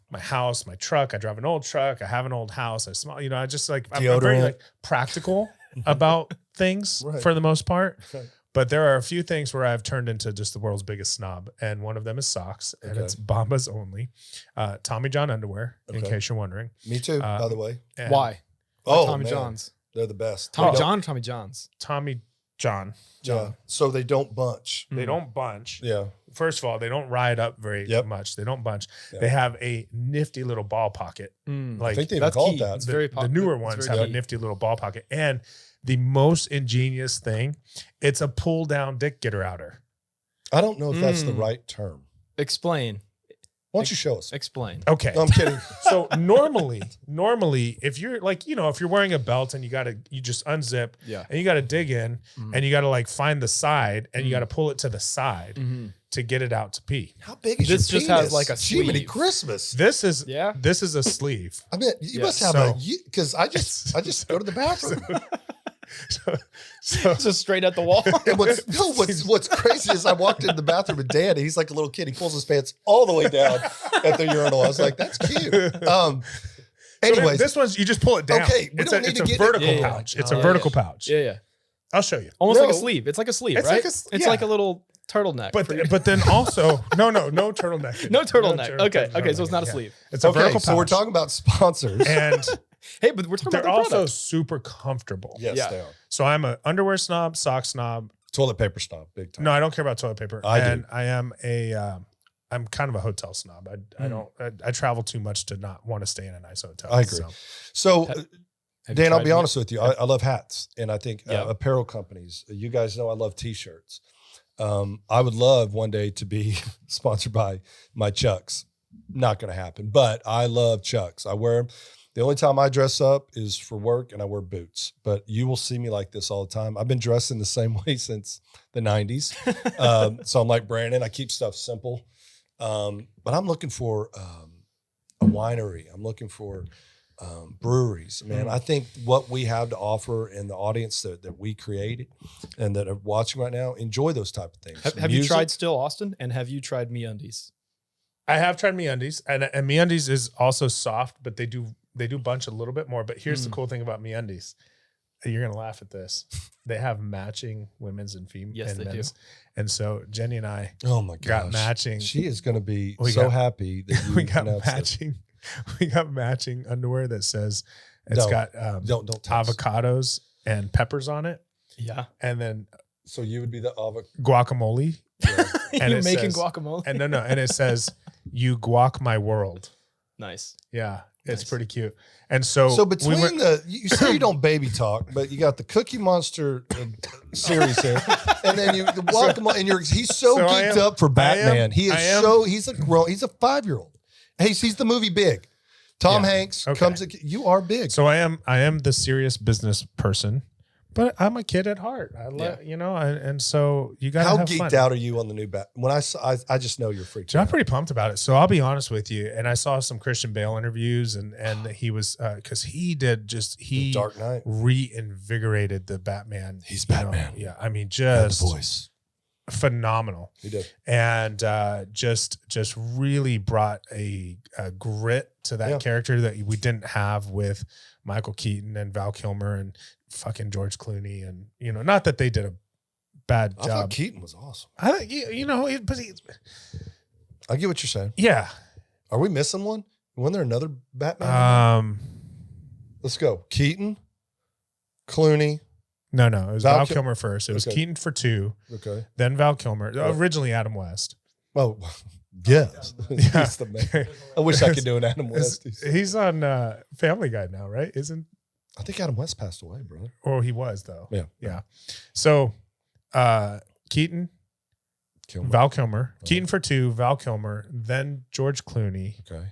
my house, my truck. I drive an old truck. I have an old house. I smell. I just like I'm very Deodorant. like practical about things Right. for the most part. Okay. But there are a few things where I've turned into just the world's biggest snob, and one of them is socks, and Okay. it's Bombas only, Tommy John underwear, in Okay. case you're wondering. Me too, by the way. And Why? Oh, Tommy man. John's. They're the best. Tommy They don't- John or Tommy John's? Tommy John. Yeah. So they don't bunch. They don't bunch. Yeah. First of all, they don't ride up very Yep. much. They don't bunch. Yep. They have a nifty little ball pocket. I Like think they even that's called key. that. It's the, very the newer it's ones very have a key. nifty little ball pocket. And the most ingenious thing, it's a pull down dick getter outer. I don't know if that's the right term. Explain. Why don't you show us? Explain. Okay. No, I'm kidding. So normally, if you're like, if you're wearing a belt and you just unzip Yeah. and you got to dig in and you got to like find the side and you got to pull it to the side Mm-hmm. to get it out to pee. How big is This your just penis? has like a Jiminy sleeve. Christmas. This is Yeah. This is a sleeve. I mean, you Yeah, must have so- because I just go to the bathroom. So Just straight at the wall. And what's crazy is I walked into the bathroom with Dan, and he's like a little kid. He pulls his pants all the way down at the urinal. I was like, that's cute. Anyways, this one's you just pull it down. Okay, we it's don't a, need it's to a get- vertical Yeah, yeah. pouch. It's Oh, a yeah, vertical yeah. pouch. Yeah. I'll show you. Almost like a No. sleeve. It's like a sleeve, It's right? like It's yeah. like a little turtleneck. for your- But then also no turtleneck. no turtleneck. tur- Okay. turtleneck, Okay. So it's not a yeah. sleeve. It's a okay, vertical so we're pouch. talking about sponsors. And Hey, but we're talking they're about the also product. super comfortable. yes, Yeah. they are. So I'm a underwear snob, sock snob. Toilet paper snob, big time. No, I don't care about toilet paper. I do. and I am I'm kind of a hotel snob. I travel too much to not want to stay in a nice hotel. I agree. So. So, Have you Dan, I'll tried be meat? honest with you. I love hats, and I think Yeah. apparel companies. You guys know I love T-shirts. I would love one day to be sponsored by my Chucks. Not going to happen, but I love Chucks. I wear them. The only time I dress up is for work, and I wear boots. But you will see me like this all the time. I've been dressing the same way since the 90s. So I'm like Brandon. I keep stuff simple. But I'm looking for a winery. I'm looking for breweries. Man, I think what we have to offer and the audience that we create and that are watching right now, enjoy those type of things. Have you Music. tried Still Austin? And have you tried MeUndies? I have tried MeUndies, and MeUndies is also soft, but they do bunch a little bit more. But here's the cool thing about MeUndies. You're gonna laugh at this. They have matching women's and female. Yes, they do. And so Jenny and I Oh my gosh. got matching. She is going to be We so got- happy that you we got announced this. matching. We got matching underwear that says it's No, got Don't tell us. avocados and peppers on it, Yeah. and then So you would be the avocado. guacamole. And You're it making says- guacamole. And and it says you guac my world. Nice. Yeah, it's Nice. pretty cute. And so So we between went- you say you don't baby talk, but you got the Cookie Monster series here, and then the guacamole, and he's so So I geeked am- up for Batman. He is I am- so he's a 5-year-old. Hey, he's the movie Big. Tom Yeah. Hanks Okay. comes. You are big. So I am the serious business person, but I'm a kid at heart. And so you got to How have geeked fun. out are you on the new Bat? When I just know you're freaked So I'm out. pretty pumped about it. So I'll be honest with you. And I saw some Christian Bale interviews, and he was because he The Dark Knight. reinvigorated the Batman. He's you know. Batman. Yeah, I mean, Had the just voice. phenomenal. He did. And just really brought a grit to that character that we didn't have with Michael Keaton and Val Kilmer and fucking George Clooney. And, you know, not that they did a bad I job. thought Keaton was awesome. I think, you know, but I get what you're saying. yeah. Are we missing one? Wasn't there another Batman? Let's go. Keaton, Clooney. No, it was Val Val Kilmer first. It was Okay. Keaton for 2, Okay. then Val Kilmer. Originally Adam West. Oh, yes. He's the man. I wish I could do an Adam West. He's on Family Guy now, right? Isn't? I think Adam West passed away, brother. Or he was though. Yeah. So Keaton, Kilmer. Val Kilmer, Keaton for 2, Val Kilmer, then George Clooney, Okay.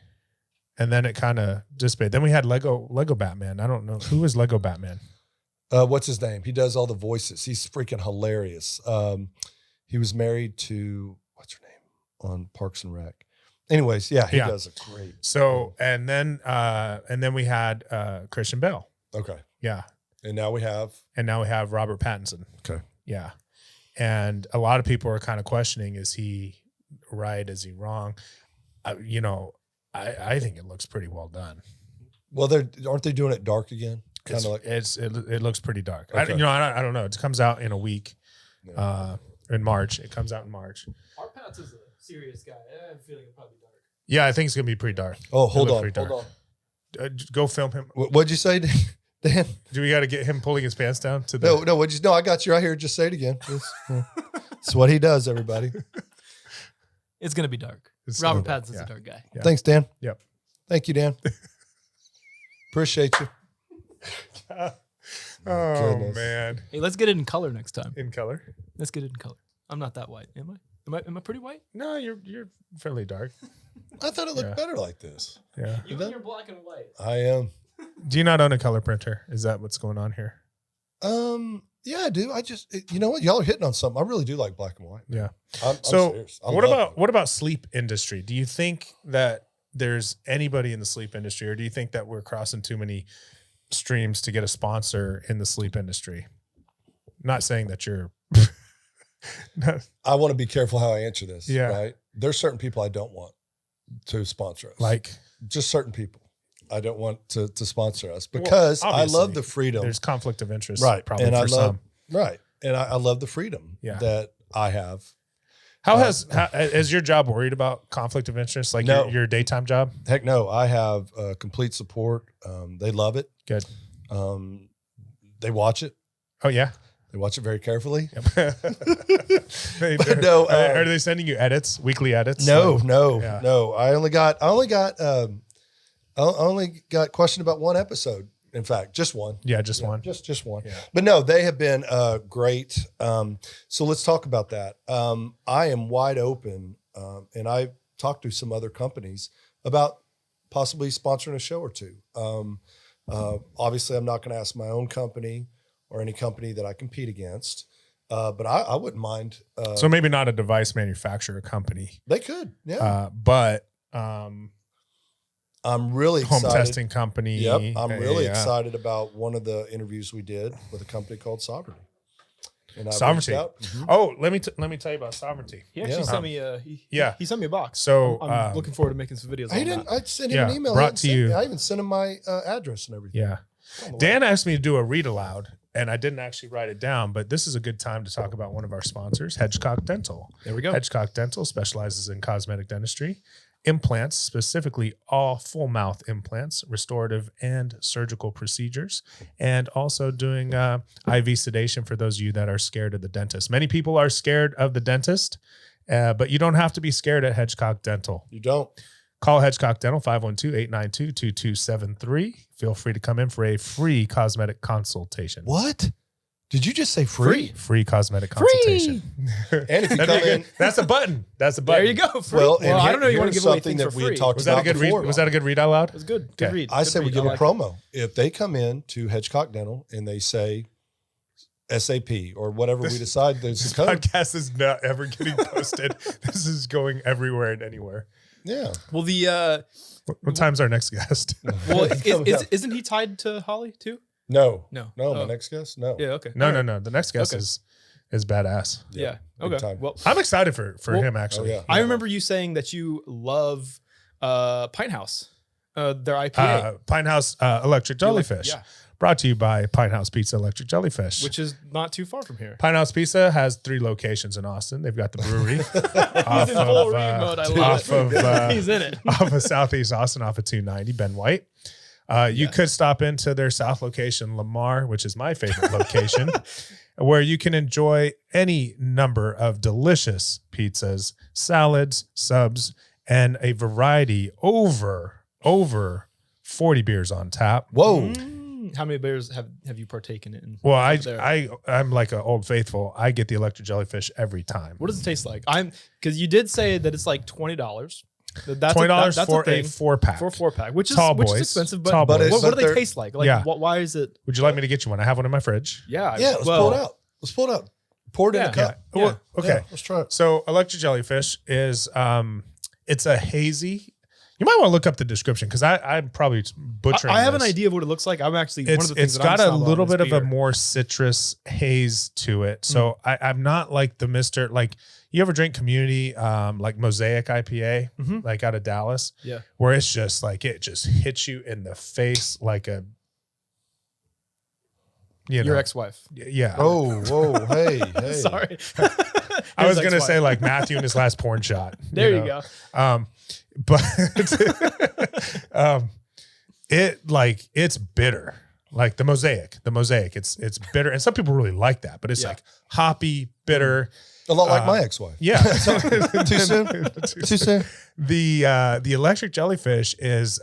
and then it kind of dissipated. Then we had Lego Batman. I don't know who was Lego Batman. What's his name? He does all the voices. He's freaking hilarious. He was married to, what's her name on Parks and Rec. Anyways, he does a great. So and then we had Christian Bale. Okay. Yeah. And now we have Robert Pattinson. Okay. Yeah. And a lot of people are kind of questioning, is he right? Is he wrong? You know, I think it looks pretty well done. Well, aren't they doing it dark again? Kind of like it looks pretty dark. Okay. I don't know. It comes out in a week. Yeah. In March. It comes out in March. Our Pats is a serious guy. I have a feeling it'll probably be dark. Yeah, I think it's gonna be pretty dark. Oh, hold It on. looks pretty Hold dark. on. Go film him. What'd you say, Dan? Do we got to get him pulling his pants down to the? No, I got you right here. Just say it again. It's what he does, everybody. It's gonna be dark. It's Robert gonna be Pattinson's dark, a dark guy. Yeah. Thanks, Dan. Yep. Thank you, Dan. Appreciate you. Oh Goodness. man, Hey, let's get it in color next time. in color? Let's get it in color. I'm not that white, am I? Am I pretty white? No, you're fairly dark. I thought it looked Yeah. better like this. Yeah. You and your black and white. I am. Do you not own a color printer? Is that what's going on here? Yeah, I do. You know what? Y'all are hitting on something. I really do like black and white. Yeah. I'm So serious. I what love about sleep industry? Do you think that there's anybody in the sleep industry, or do you think that we're crossing too many streams to get a sponsor in the sleep industry? Not saying that you're. I want to be careful how I answer this. Yeah. Right. There's certain people I don't want to sponsor us. Like, just certain people I don't want to sponsor us because I obviously, love the freedom. there's conflict of interest, Right. Probably And for I love, some. right. And I love the freedom that I have. How has your job worried about conflict of interest? Like No. your daytime job? Heck no, I have complete support. They love it. Good. They watch it. Oh yeah. They watch it very carefully. But no, are they sending you edits, weekly edits? No, Like, no, yeah. no. I only got questioned about one episode. In fact, just one. Yeah, just one. Just one. Yeah. But no, they have been great. So let's talk about that. I am wide open, and I talked to some other companies about possibly sponsoring a show or two. Obviously, I'm not going to ask my own company or any company that I compete against, but I wouldn't mind. So maybe not a device manufacturer company, They could, yeah. but I'm really home excited. testing company. Yep, I'm really Yeah. excited about one of the interviews we did with a company called Sovereignty. And I Sovereignty. reached out. Mhm. Oh, let me tell you about Sovereignty. He actually Yeah. sent me he sent me a box. So I'm looking forward to making some videos. I on didn't. that. I sent him an Yeah, email. brought He hadn't to sent you. me- I even sent him my address and everything. Yeah. Oh, Dan asked me to do a read aloud, and I didn't actually write it down, but this is a good time to talk about one of our sponsors, Hedgecock Dental. There we go. Hedgecock Dental specializes in cosmetic dentistry, implants, specifically all full mouth implants, restorative and surgical procedures, and also doing IV sedation for those of you that are scared of the dentist. Many people are scared of the dentist, but you don't have to be scared at Hedgecock Dental. You don't. Call Hedgecock Dental 512-892-2273. Feel free to come in for a free cosmetic consultation. What? Did you just say free? Free cosmetic consultation. And if you come That'd be in, good. That's a button. That's a button. There you go. Free. well, Well, I don't know. You want here's to give away something things that for we had free. talked Was that a about good read? before. Was that a good read out loud? It was good. Good Okay. read. I Good said we read. give I a like promo. If they come in to Hedgecock Dental and they say SAP or whatever we decide there's This a code. podcast is not ever getting posted. This is going everywhere and anywhere. Yeah. it. Well, the What time's our next guest? well, Coming up. isn't he tied to Holly too? No. No. No, my Oh. next guest? No. Yeah. Okay. No, All no, right. no. The next guest Okay. is badass. Yeah. big Okay. time. Well, I'm excited for Well, him actually. Oh, yeah. I remember you saying that you love Pine House, their IPA, Pine House Electric Jellyfish. Yeah. Brought to you by Pine House Pizza Electric Jellyfish. which is not too far from here. Pine House Pizza has 3 locations in Austin. They've got the brewery He's in full read mode. I love off it. of He's in it. off of Southeast Austin, off of 290, Ben White. You could stop into their South location, Lamar, which is my favorite location, where you can enjoy any number of delicious pizzas, salads, subs, and a variety over 40 beers on tap. Whoa. How many beers have you partaken in? Well, there? I'm like an old faithful. I get the electric jellyfish every time. What does it taste like? Because you did say that it's like $20. That's $20 that's for a thing. 4-pack. For a 4-pack, which is Tall which is boys. expensive. Tall But boys. what do they But taste like? Like, Yeah. why is it? Would you like me to get you one? I have one in my fridge. Yeah, Yeah, let's pull it out. Let's pull it out. Pour it in a cup. Yeah. Well, okay. Yeah, let's try it. So electric jellyfish is it's a hazy. You might want to look up the description because I'm probably butchering. I have an this. idea of what it looks like. I'm actually one of the things It's that I'm got a sold on little is bit of a beer. more citrus haze to it. So I'm not like the Mr. Like you ever drink Community like Mosaic IPA Mhm. like out of Dallas Yeah. where it's just like it just hits you in the face like a Your ex-wife. yeah. Oh, whoa. Hey, hey. Sorry. I was His gonna ex-wife. say like Matthew and his last porn shot. There you know? go. But it's bitter. Like the mosaic, it's bitter. And some people really like that, but it's Yeah. like hoppy, bitter. A lot like my ex-wife. Yeah. Too soon? Too soon? The electric jellyfish is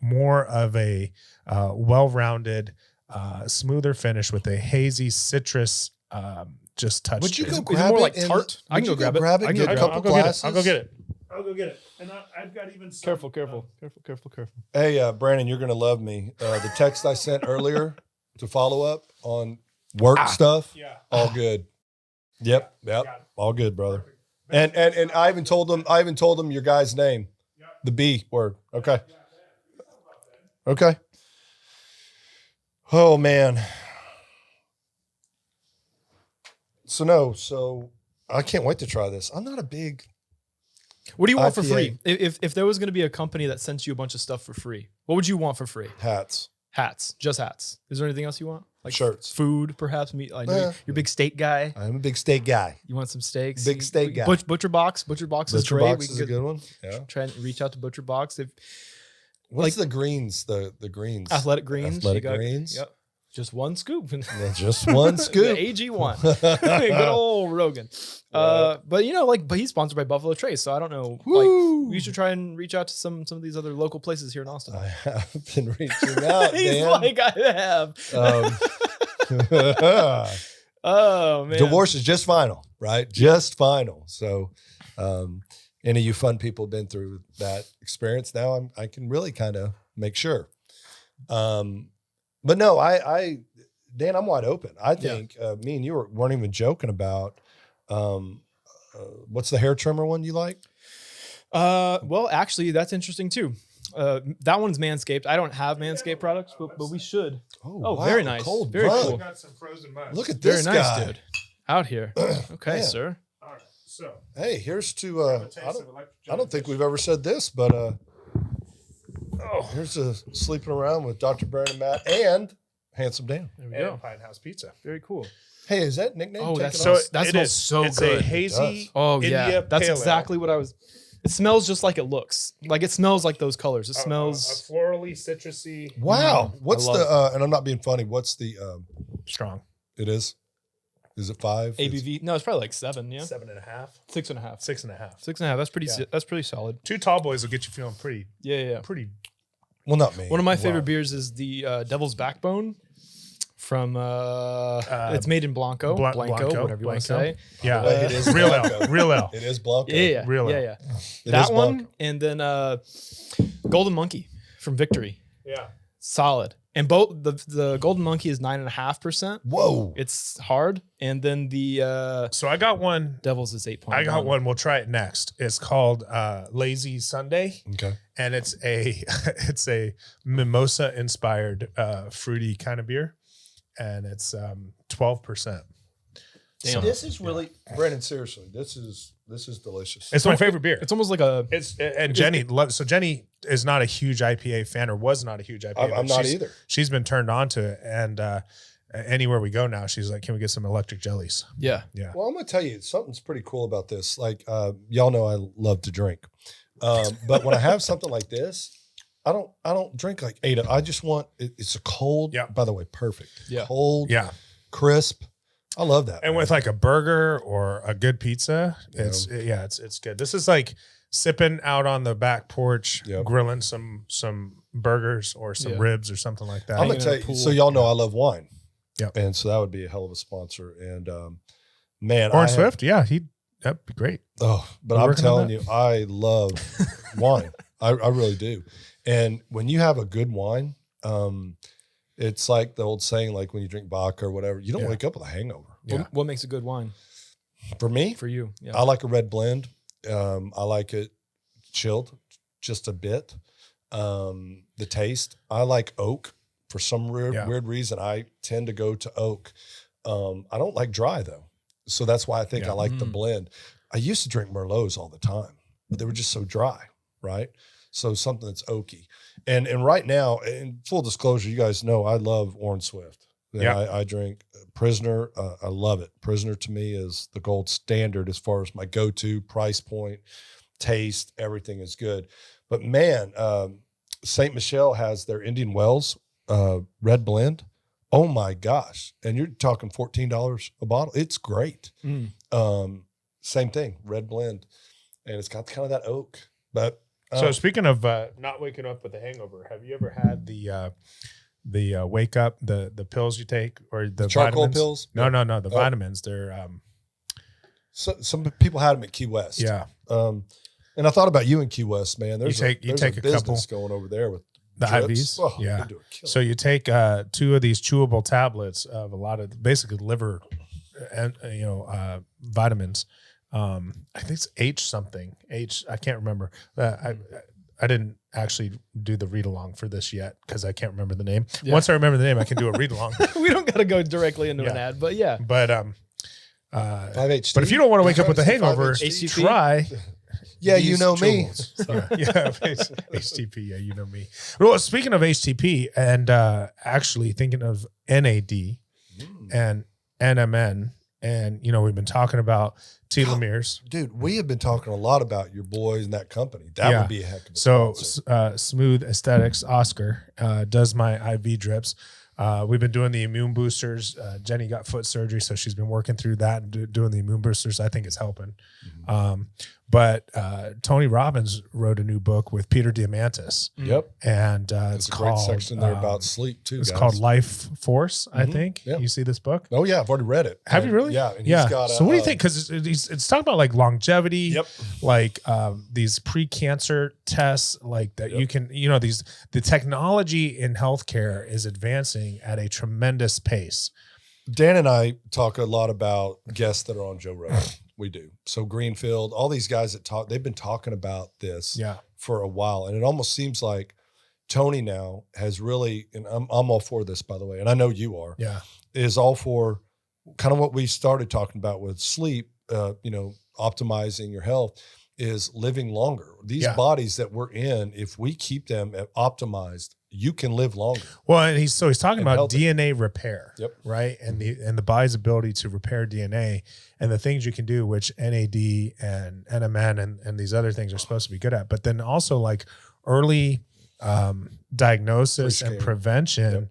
more of a well-rounded, smoother finish with a hazy citrus just touch. Would you to go it. it grab more it? like and- tart? I would can you go grab it. grab it I and can get a go grab couple I'll go get it. glasses? I'll go get it. I'll go get it. And I've got even some, Careful. Hey, Brandon, you're going to love me. The text I sent earlier to follow up on work stuff, Yeah. all good. Yep. All good, brother. And I even told them your guy's name. The B word. Okay. Okay. Oh man. So I can't wait to try this. I'm not a big What do you want for IPA. free? If there was going to be a company that sent you a bunch of stuff for free, what would you want for free? hats. Hats, just hats. Is there anything else you want? Like Shirts. food, perhaps. Meat. I know Yeah. you're a big steak guy. I'm a big steak guy. You want some steaks? Big steak guy. Butcher Box. Butcher Box is Butcher great. Box We can is a good one. Yeah. try and reach out to Butcher Box. If What's the greens? The greens. Athletic Greens. Athletic you got- Greens. Yep. Just one scoop. Yeah, just one scoop. The AG1. Good old Rogan. But but he's sponsored by Buffalo Trace, so I don't know. Woo. Like, we should try and reach out to some of these other local places here in Austin. I have been reaching out, He's Dan. like, I have. Oh man. Divorce is just final, right? Just final. So, any of you fun people have been through that experience now, I can really kind of make sure. But no, Dan, I'm wide open. I think me and you weren't even joking about what's the hair trimmer one you like? Well, actually, that's interesting too. That one's Manscaped. I don't have Manscaped products, but we should. Oh, wow, very nice. cold Very blood. cool. got some frozen mud. Look at Very this nice, guy. dude. Out here. Okay, Man. sir. All right. So Hey, here's to I don't think we've ever said this, but here's to sleeping around with Dr. Brandon Matt and Handsome Dan. There we and go. Pine House Pizza. Very cool. Hey, is that nickname? Oh, taken that's off? That it smells is. so it's good. a hazy. Oh India yeah, that's Pale Ale. exactly what I was. It smells just like it looks. Like it smells like those colors. It A smells florally, citrusy, Wow. What's I the and I'm not being funny, what's the strong. it is? Is it 5? ABV. No, it's probably like 7. Yeah, 7.5, 6.5. 6.5. 6.5. That's pretty. Yeah. That's pretty solid. 2 tall boys will get you feeling pretty, Yeah. pretty. Well, not me. One of my favorite Wow. beers is the Devil's Backbone from. It's made in Blanco, Blanco, whatever you want to Blanco. say. Yeah, It is real Blanco. ale, real ale. It is Blanco. Yeah, Real yeah, ale. yeah. It That is one, Blanco. and then Golden Monkey from Victory, Yeah. solid. And both the Golden Monkey is 9.5%. Whoa. It's hard, and then the So I got one. Devil's is 8.1. I got one. We'll try it next. It's called Lazy Sunday, Okay. and it's a mimosa inspired fruity kind of beer, and it's 12%. Damn. This is really, Brandon, seriously, this is delicious. It's my favorite beer. It's almost like a. And Jenny loves. So Jenny is not a huge IPA fan, or was not a huge IPA. I'm but not either. She's been turned on to it, and anywhere we go now, she's like, "Can we get some electric jellies?" Yeah. Yeah. Well, I'm going to tell you, something's pretty cool about this. Like, y'all know I love to drink. But when I have something like this, I don't drink like 8. I just want, it's a cold, Yeah. by the way, perfect. Yeah. Cold, Yeah. crisp. I love that. And man. with like a burger or a good pizza, it's good. This is like sipping out on the back porch, Yep. grilling some burgers or some Yeah. ribs or something like that. I'm going hanging to in tell a you, pool. so y'all know I love wine. Yep. And so that would be a hell of a sponsor. And man, Orange Swift, yeah, that'd be great. Oh, but We're I'm working on telling that. you, I love wine. I really do. And when you have a good wine, it's like the old saying, like when you drink vodka or whatever, you don't Yeah. wake up with a hangover. Yeah. What makes a good wine For me, for you? Yeah. I like a red blend. I like it chilled just a bit. The taste, I like oak for some weird reason. I tend to go to oak. I don't like dry though. So that's why I think Yeah. I like the blend. I used to drink Merlots all the time, but they were just so dry, right? So something that's oaky. And right now, in full disclosure, you guys know I love Orange Swift. And Yeah. I drink Prisoner. I love it. Prisoner to me is the gold standard as far as my go-to price point, taste, everything is good. But man, St. Michelle has their Indian Wells red blend. Oh my gosh. And you're talking $14 a bottle. It's great. Mm. Same thing, red blend. And it's got kind of that oak. But So speaking of not waking up with a hangover, have you ever had the wake up, the pills you take, or the charcoal vitamins? pills? No, the vitamins. They're So, some people had them at Key West. yeah. And I thought about you in Key West, man. There's take a business going over there with The drips. IVs? Oh, Yeah. they do a killer. So you take 2 of these chewable tablets of a lot of basically liver and vitamins. I think it's H something. I can't remember. I didn't actually do the read along for this yet because I can't remember the name. Yeah. Once I remember the name, I can do a read along. We don't got to go directly into an Yeah. ad, but yeah. But 5-HT. but if you don't want to wake up with a hangover, 5-HT? try. Yeah, you these know me. chewables. yeah, HTP. Yeah, you know me. Well, speaking of HTP, and actually thinking of NAD and NMN, and we've been talking about telomeres. Dude, we have been talking a lot about your boys and that company. That Yeah. would be a heck of a So sponsor. Smooth Aesthetics, Oscar, does my IV drips. We've been doing the immune boosters. Jenny got foot surgery, so she's been working through that and doing the immune boosters. I think it's helping. But Tony Robbins wrote a new book with Peter Diamandis, Yep. and There's it's a great called section there about sleep too. It's guys. called Life Force, I think. Yeah. You see this book? Oh yeah, I've already read it. Have you And- really? Yeah. And yeah. He's got So what do you think? Because it's talking about like longevity, Yep. like these pre-cancer tests, like that you can, the technology in healthcare is advancing at a tremendous pace. Dan and I talk a lot about guests that are on Joe Rogan. We do. So Greenfield, all these guys that talk, they've been talking about this Yeah. for a while. And it almost seems like Tony now has really, and I'm all for this, by the way, and I know you are, Yeah. is all for kind of what we started talking about with sleep, optimizing your health, is living longer. These Yeah. bodies that we're in, if we keep them optimized, you can live longer. Well, and he's talking And about healthy. DNA repair, Yep. right? And the body's ability to repair DNA and the things you can do, which NAD and NMN and these other things are supposed to be good at. But then also like early diagnosis and Pre-screening. prevention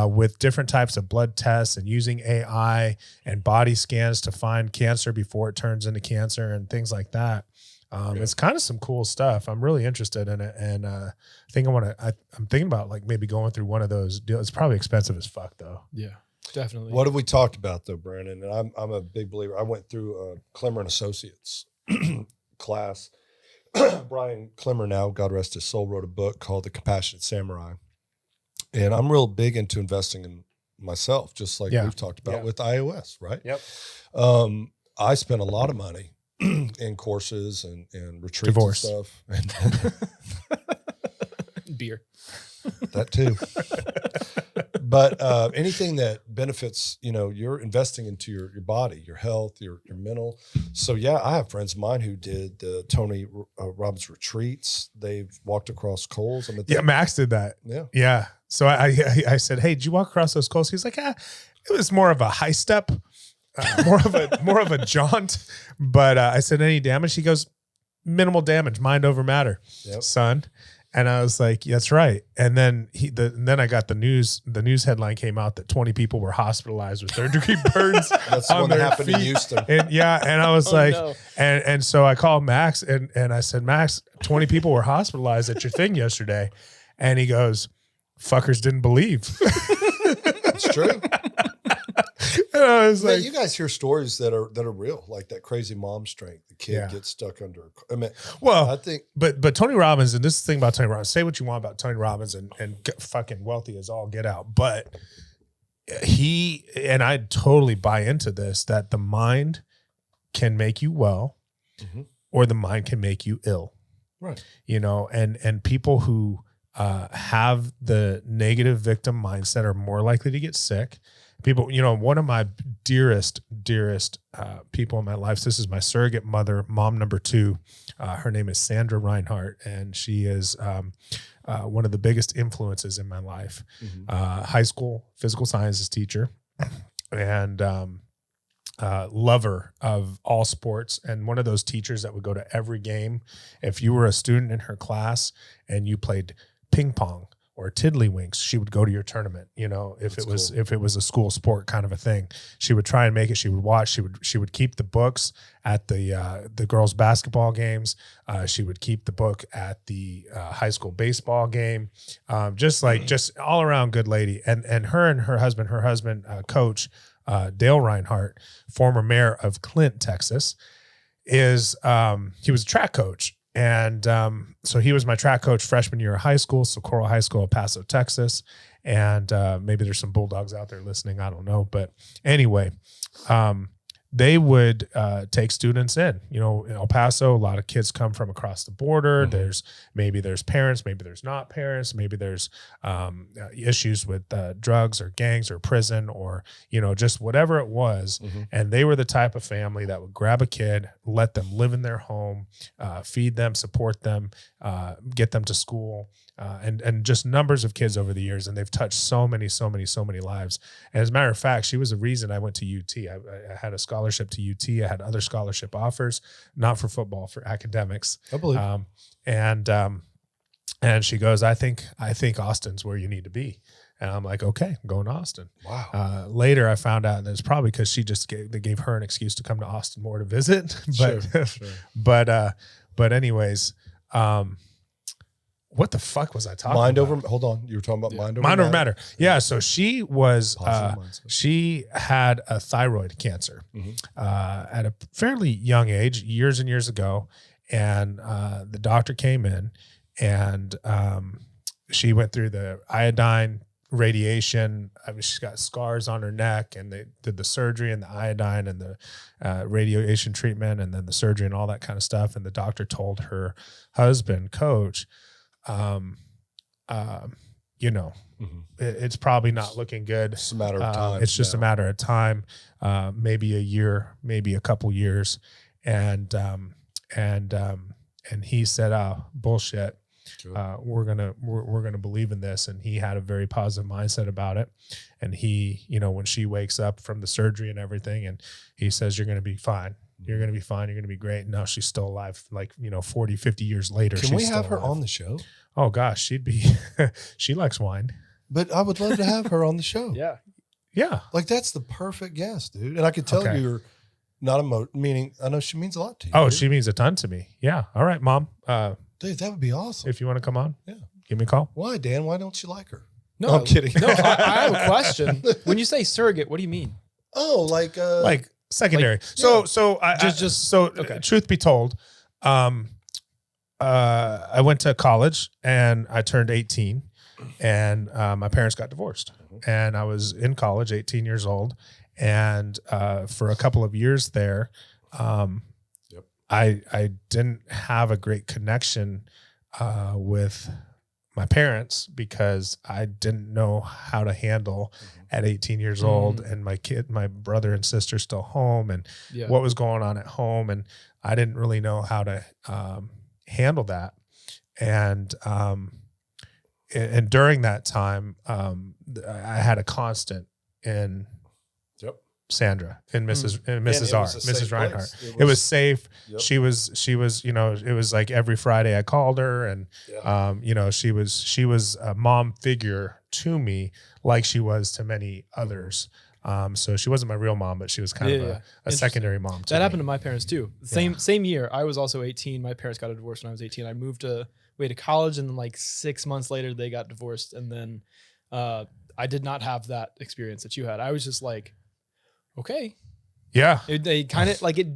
with different types of blood tests and using AI and body scans to find cancer before it turns into cancer and things like that. It's kind of some cool stuff. I'm really interested in it, and I think I'm thinking about like maybe going through one of those deals. It's probably expensive as fuck though. Yeah, definitely. What have we talked about though, Brandon? And I'm a big believer. I went through a Clemmer and Associates class. Brian Clemmer, now God rest his soul, wrote a book called The Compassionate Samurai, and I'm real big into investing in myself, just like we've talked about with iOS, right? Yep. I spent a lot of money in courses and retreats Divorce. and stuff. beer. That too. But anything that benefits, you're investing into your body, your health, your mental. So yeah, I have friends of mine who did the Tony Robbins retreats. They've walked across coals. Yeah, Max did that. Yeah. Yeah. So I said, hey, did you walk across those coals? He's like, it was more of a high step, more of a jaunt. But I said, any damage? He goes, minimal damage, mind over matter, son. And I was like, that's right. And then then I got the news headline came out that 20 people were hospitalized with third-degree burns. That's the one that happened in Houston. And I was no. and so I called Max and I said, Max, 20 people were hospitalized at your thing yesterday. And he goes, fuckers didn't believe. It's true. And I was like, you guys hear stories that are real, like that crazy mom strength. The kid gets stuck under. I think, but Tony Robbins, and this is the thing about Tony Robbins. Say what you want about Tony Robbins, and fucking wealthy as all get out, but I totally buy into this, that the mind can make you well, or the mind can make you ill. Right. And people who have the negative victim mindset are more likely to get sick. People, one of my dearest people in my life, this is my surrogate mother, mom number 2. Her name is Sandra Reinhardt, and she is one of the biggest influences in my life. High school physical sciences teacher, and lover of all sports, and one of those teachers that would go to every game. If you were a student in her class and you played ping pong or tiddlywinks, she would go to your tournament. If it was a school sport kind of a thing, she would try and make it. She would watch. She would keep the books at the girls' basketball games. She would keep the book at the high school baseball game. Just all around good lady. And her husband, coach Dale Reinhardt, former mayor of Clint, Texas, he was a track coach. And so he was my track coach freshman year of high school, Socorro High School, El Paso, Texas. And maybe there's some Bulldogs out there listening. I don't know. But anyway, they would take students in. In El Paso, a lot of kids come from across the border. There's parents, maybe there's not parents, maybe there's issues with drugs or gangs or prison or just whatever it was. And they were the type of family that would grab a kid, let them live in their home, feed them, support them, get them to school. And just numbers of kids over the years, and they've touched so many lives. And as a matter of fact, she was the reason I went to UT. I had a scholarship to UT. I had other scholarship offers, not for football, for academics. I believe. And she goes, I think Austin's where you need to be. And I'm like, okay, I'm going to Austin. Wow. Later, I found out that it's probably because they gave her an excuse to come to Austin more to visit. But anyways. What the fuck was I talking about? Hold on. You were talking about mind over matter. Yeah. So she was, she had a thyroid cancer at a fairly young age, years and years ago. And the doctor came in and she went through the iodine radiation. I mean, she's got scars on her neck, and they did the surgery and the iodine and the radiation treatment and then the surgery and all that kind of stuff. And the doctor told her husband, Coach, it's probably not looking good. It's a matter of time. It's just a matter of time, maybe a year, maybe a couple years. And he said, "Oh, bullshit. We're gonna believe in this." And he had a very positive mindset about it. And he, when she wakes up from the surgery and everything, and he says, "You're gonna be fine. You're going to be fine. You're going to be great." And now she's still alive, 40, 50 years later. Can we have her on the show? Oh gosh, she'd be, she likes wine. But I would love to have her on the show. Yeah. Yeah. Like that's the perfect guest, dude. And I could tell you're not meaning, I know she means a lot to you. Oh, dude. she means a ton to me. Yeah. All right, Mom. Dude, that would be awesome. If you want to come on, yeah, give me a call. Why, Dan? Why don't you like her? No, I'm kidding. No, I have a question. When you say surrogate, what do you mean? Oh, like secondary. Truth be told, I went to college and I turned 18 and my parents got divorced and I was in college, 18 years old. And for a couple of years there, I didn't have a great connection with my parents because I didn't know how to handle at 18 years old, and my brother and sister still home, and what was going on at home, and I didn't really know how to handle that. And during that time, I had a constant in Sandra and Mrs. Reinhardt. It was safe. Yep. She was, you know, it was like every Friday I called her, and you know, she was a mom figure to me, like she was to many others. So she wasn't my real mom, but she was kind of a secondary mom. That happened to my parents too. Same year. I was also 18. My parents got a divorce when I was 18. I moved away to college, and then like 6 months later they got divorced. And then I did not have that experience that you had. I was just like, okay. Yeah. They kind of like it.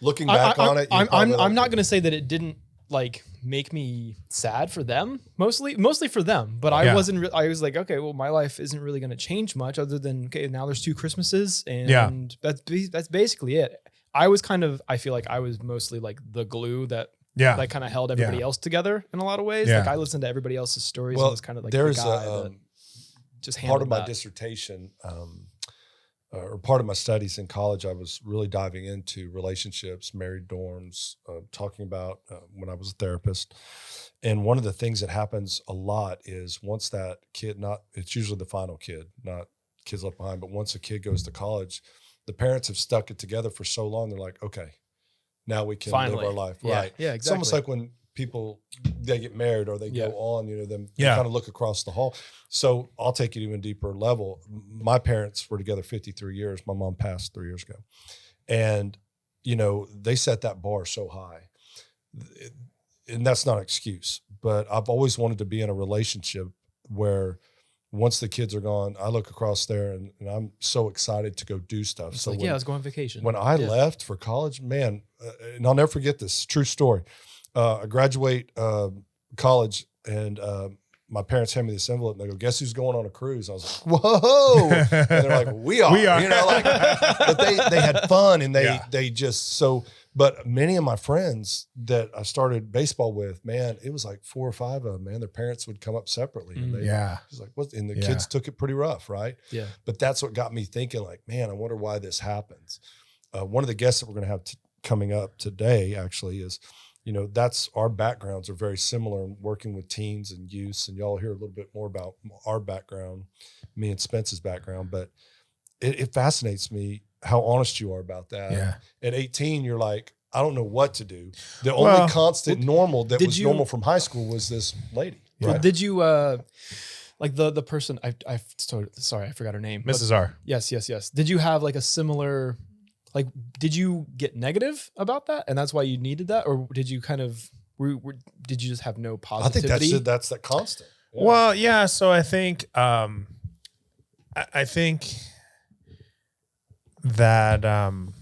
Looking back on it, I'm not going to say that it didn't like make me sad for them, mostly for them, but I wasn't, I was like, okay, well, my life isn't really going to change much other than, okay, now there's 2 Christmases, and that's basically it. I was kind of, I feel like I was mostly like the glue that like kind of held everybody else together in a lot of ways. Like I listened to everybody else's stories, and was kind of like there's the guy that just part of my that. dissertation, or part of my studies in college, I was really diving into relationships, married dorms, talking about when I was a therapist. And one of the things that happens a lot is once that kid, it's usually the final kid, not kids left behind, but once a kid goes to college, the parents have stuck it together for so long. They're like, okay, now we can live our life. Yeah. Right. Yeah, exactly. It's almost like when people, they get married or they go on, you know, they kind of look across the hall. So I'll take it even deeper level. My parents were together 53 years. My mom passed 3 years ago. And, you know, they set that bar so high. And that's not an excuse, but I've always wanted to be in a relationship where once the kids are gone, I look across there and I'm so excited to go do stuff. It's so like, I was going on vacation. When I left for college, man, and I'll never forget this true story. I graduate college, and my parents hand me this envelope, and they go, "Guess who's going on a cruise?" I was like, "Whoa!" And they're like, "We are." You know, like, but they had fun, and they just so. But many of my friends that I started baseball with, man, it was like 4 or 5 of them. Man, their parents would come up separately, and they was like, "What?" And the kids took it pretty rough, right? Yeah. But that's what got me thinking, like, man, I wonder why this happens. One of the guests that we're going to have coming up today, actually, is. You know, that's our backgrounds are very similar in working with teens and youths, and y'all hear a little bit more about our background, me and Spence's background, but it fascinates me how honest you are about that. Yeah. At 18, you're like, I don't know what to do. The only constant normal that was normal from high school was this lady. Right? Did you, like the person, sorry, I forgot her name. Mrs. R. Yes. Did you have like a similar... Like, did you get negative about that, and that's why you needed that, or did you kind of did you just have no positivity? I think that's that constant. Yeah. Well, yeah. So I think I think that I'm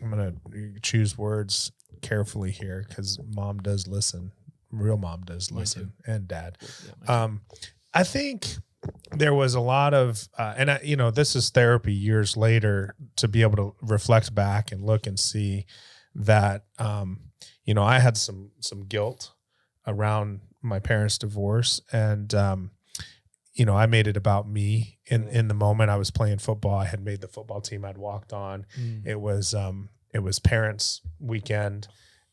gonna choose words carefully here because mom does listen, real mom does listen, and dad. Yeah, I think. There was a lot of, and I, you know, this is therapy years later to be able to reflect back and look and see that, you know, I had some guilt around my parents' divorce, and you know, I made it about me in the moment. I was playing football. I had made the football team I'd walked on. It was parents' weekend,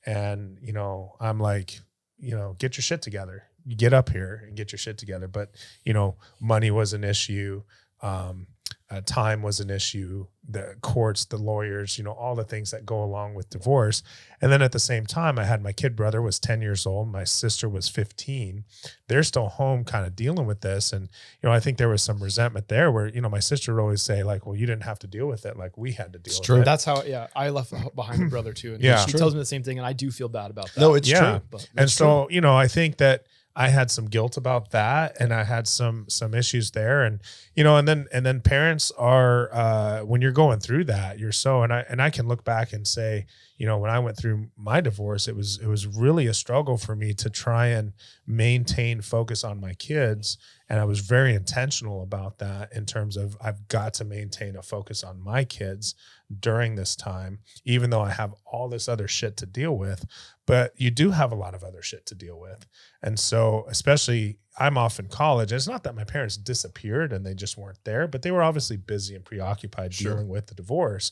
and you know, I'm like, you know, get your shit together. You get up here and get your shit together. But, you know, money was an issue. Time was an issue, the courts, the lawyers, you know, all the things that go along with divorce. And then at the same time, I had my kid brother was 10 years old. My sister was 15. They're still home kind of dealing with this. And, you know, I think there was some resentment there where, you know, my sister would always say like, well, you didn't have to deal with it. Like we had to deal with it. That's how, I left behind a brother too. And she tells me the same thing. And I do feel bad about that. No, it's true. And so, you know, I think that I had some guilt about that, and I had some issues there, and you know, and then parents are when you're going through that, you're so, and I can look back and say, you know, when I went through my divorce, it was really a struggle for me to try and maintain focus on my kids And I was very intentional about that in terms of I've got to maintain a focus on my kids during this time, even though I have all this other shit to deal with. But you do have a lot of other shit to deal with. And so, especially, I'm off in college. It's not that my parents disappeared and they just weren't there, but they were obviously busy and preoccupied dealing with the divorce.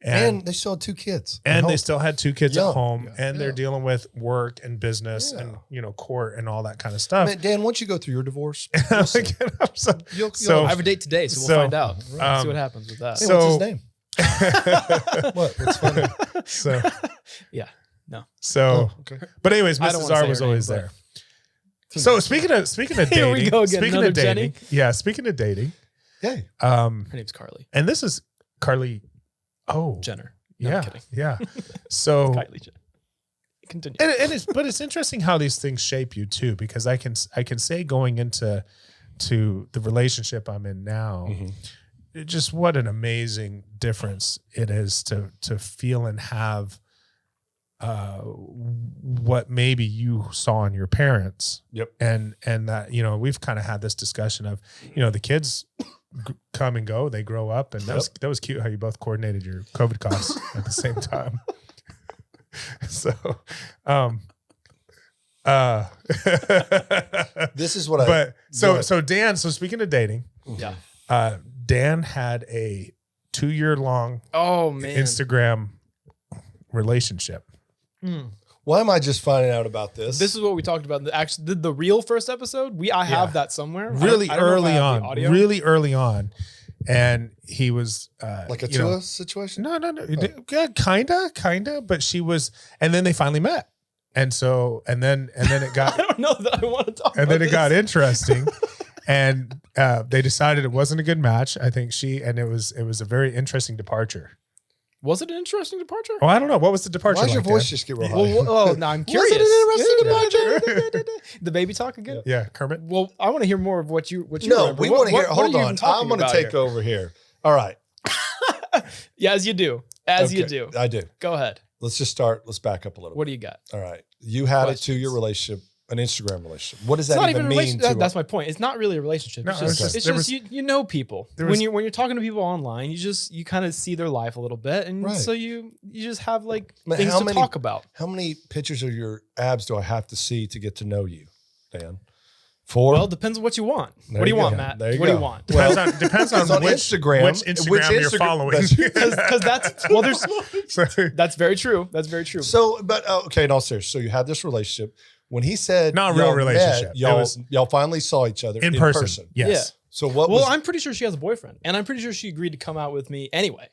And they still had 2 kids. And they still had 2 kids at home, and they're Yeah. dealing with work and business and, court and all that kind of stuff. Man, Dan, once you go through your divorce, So I have a date today, so we'll find out. See what happens with that. hey, so- what's his name? What's funny? so, Yeah. No. so, Okay. but anyways, I don't Mrs. wanna R say was her name, always but- there. So speaking of dating, Here we go again, speaking another of dating, Jenny. speaking of dating, Hey, Her name's Carly and this is Carly. Oh, Jenner. No, I'm yeah, kidding. yeah. So, Kylie Jenner. Continue. and it's interesting how these things shape you too, because I can say going into the relationship I'm in now, just what an amazing difference it is to feel and have what maybe you saw in your parents. Yep. And that, we've kind of had this discussion of, the kids come and go, they grow up, and that was cute how you both coordinated your COVID costs at the same time. So, this is what I. but Go so ahead. Dan, so speaking of dating, Yeah. Dan had a 2-year-long Oh man. Instagram relationship. Why am I just finding out about this? This is what we talked about. Actually, the real first episode. I have that somewhere. Really I don't know if I early have the on, audio. really early on. And he was like a you know, Tua situation? No. Yeah, kinda. But she was, and then they finally met. And so, and then it I got, don't know that I want to talk. and about then it this. got interesting. And they decided it wasn't a good match. I think it was a very interesting departure. Was it an interesting departure? Oh, I don't know. What was the departure? Why'd your like, voice Dan? just get real high? Well, no, I'm curious. Was it an interesting departure? The baby talk again? Yeah, Kermit. Well, I want to hear more of what you No, remember. we What- want to hear. what are Hold you even on. talking I'm going to about take here? over here. All right. Yeah, as you do. As you Okay, do. I do. Go ahead. Let's just start. Let's back up a little What bit. do you got? All right. You had Questions. a 2-year relationship, an Instagram relationship. What does It's that not even even a mean? relationship. That's my point. It's not really a relationship. No, It's it was just, just- there was- you know people. there When was- you're talking to people online, you kind of see their life a little bit, and Right. so you just have like But things how to many- talk about. How many pictures of your abs do I have to see to get to know you, Dan? 4? Well, it depends on what you want. There What do you you want, go. Matt? There you What do go. you want? Depends on It's on which Instagram. which Instagram you're following. Because that's well, there's So- that's very true. That's very true. So, but okay, in all seriousness, so you had this relationship. When he said Not a real y'all met, relationship. It y'all was- y'all finally saw each other in person. Yes. Yeah. So what Well, was I'm pretty sure she has a boyfriend, and I'm pretty sure she agreed to come out with me anyway.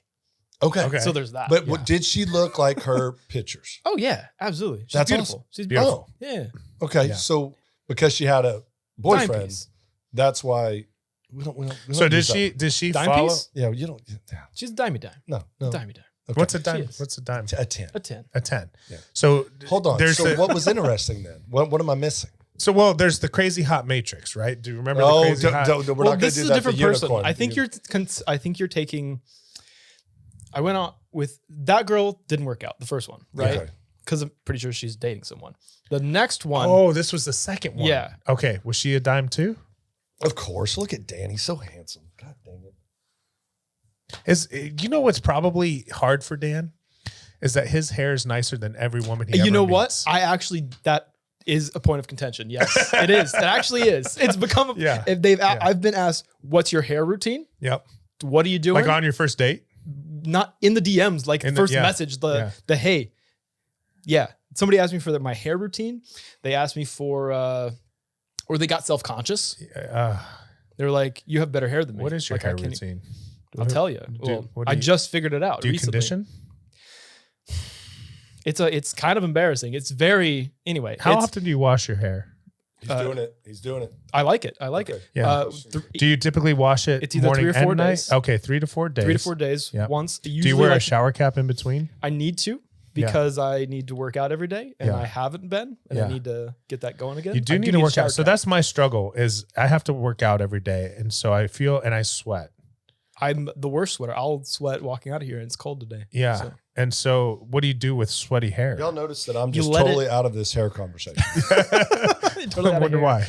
okay? Okay. So there's that. But what did she look like her pictures? Oh yeah, absolutely. She's That's beautiful. awesome. She's beautiful. Oh, Yeah. okay. Yeah. So because she had a boyfriend, Timepiece. that's why we don't So use did she Dime follow? piece? that. Yeah, you don't. Yeah, She's a dimey dime. no, no. Dimey dime. Okay. What's a dime? is. What's a dime? A 10. A 10. A 10. Yeah. So Hold on. There's So the, what was interesting then? What am I missing? there's the crazy hot matrix, right? Do you remember the Oh, crazy hot? we're Well, not going to this do is that. a different the person. unicorn. I think you're taking. I went out with that girl. Didn't work out. The first one, right? Okay. Because I'm pretty sure she's dating someone. The next one. Oh, this was the second one. Yeah. Okay. Was she a dime too? Of course. Look at Dan. He's so handsome. God dang it. What's probably hard for Dan is that his hair is nicer than every woman he You ever know what? meets. That is a point of contention. Yes, it is. It actually is. It's become. Yeah. If I've been asked, "What's your hair routine? Yep. What are you doing?" Like on your first date. Not in the DMs, like In the- first yeah. message, Yeah. the hey. Yeah. Somebody asked me for my hair routine. They asked me for, or they got self-conscious. They were like, you have better hair than me. What is your Like, I hair can't- routine? I'll tell you. what do I you- just figured it out Do you recently. condition? It's kind of embarrassing. It's very, anyway. How it's- often do you wash your hair? He's doing it. He's doing it. I like it. I like Okay. it. Yeah. Do you typically wash it It's either morning 3 or 4 and night? days. Okay, 3 to 4 days. 3 to 4 days Yep. once. Do you wear a shower cap in between? I need to because I need to work out every day and Yeah. I haven't been and Yeah. I need to get that going again. You do I need to work shower out. So cap. that's my struggle is I have to work out every day. And so I feel, and I sweat. I'm the worst sweater. I'll sweat walking out of here and it's cold today. Yeah. So- And so what do you do with sweaty hair? Y'all notice that I'm You just let totally out of this hair conversation. Totally I outta wonder here. why.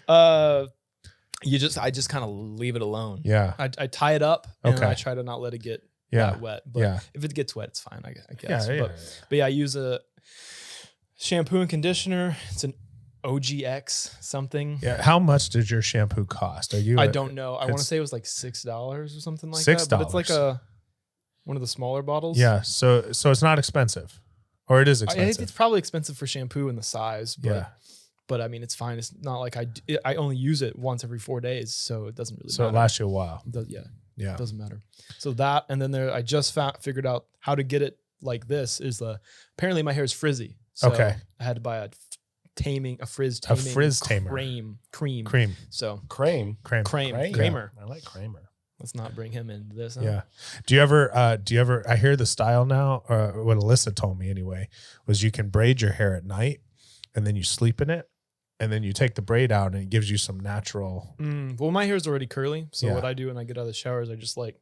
I just kind of leave it alone. Yeah. I tie it up and Okay. I try to not let it get Yeah. that wet. But Yeah. if it gets wet, it's fine. I guess. Yeah. But yeah, I use a shampoo and conditioner. It's an OGX something. Yeah. How much did your shampoo cost? Are you? I don't know. I want to it's- say it was like $6 or something like that. But it's like one of the smaller bottles. Yeah. So it's not expensive, or it is expensive. It's probably expensive for shampoo and the size. But, Yeah. But I mean, it's fine. It's not like I only use it once every 4 days, so it doesn't really So matter. it lasts you a while. Yeah. Yeah. It doesn't matter. So that, and then I just figured out how to get it like this is apparently my hair is frizzy. So Okay. I had to buy a frizz tamer. cream. So Crane. Kramer. I like Kramer. Let's not bring him into this. Huh? Yeah. Do you ever, I hear the style now, or what Alyssa told me anyway, was you can braid your hair at night and then you sleep in it and then you take the braid out and it gives you some natural. Well, my hair is already curly. So Yeah. what I do when I get out of the shower is I just like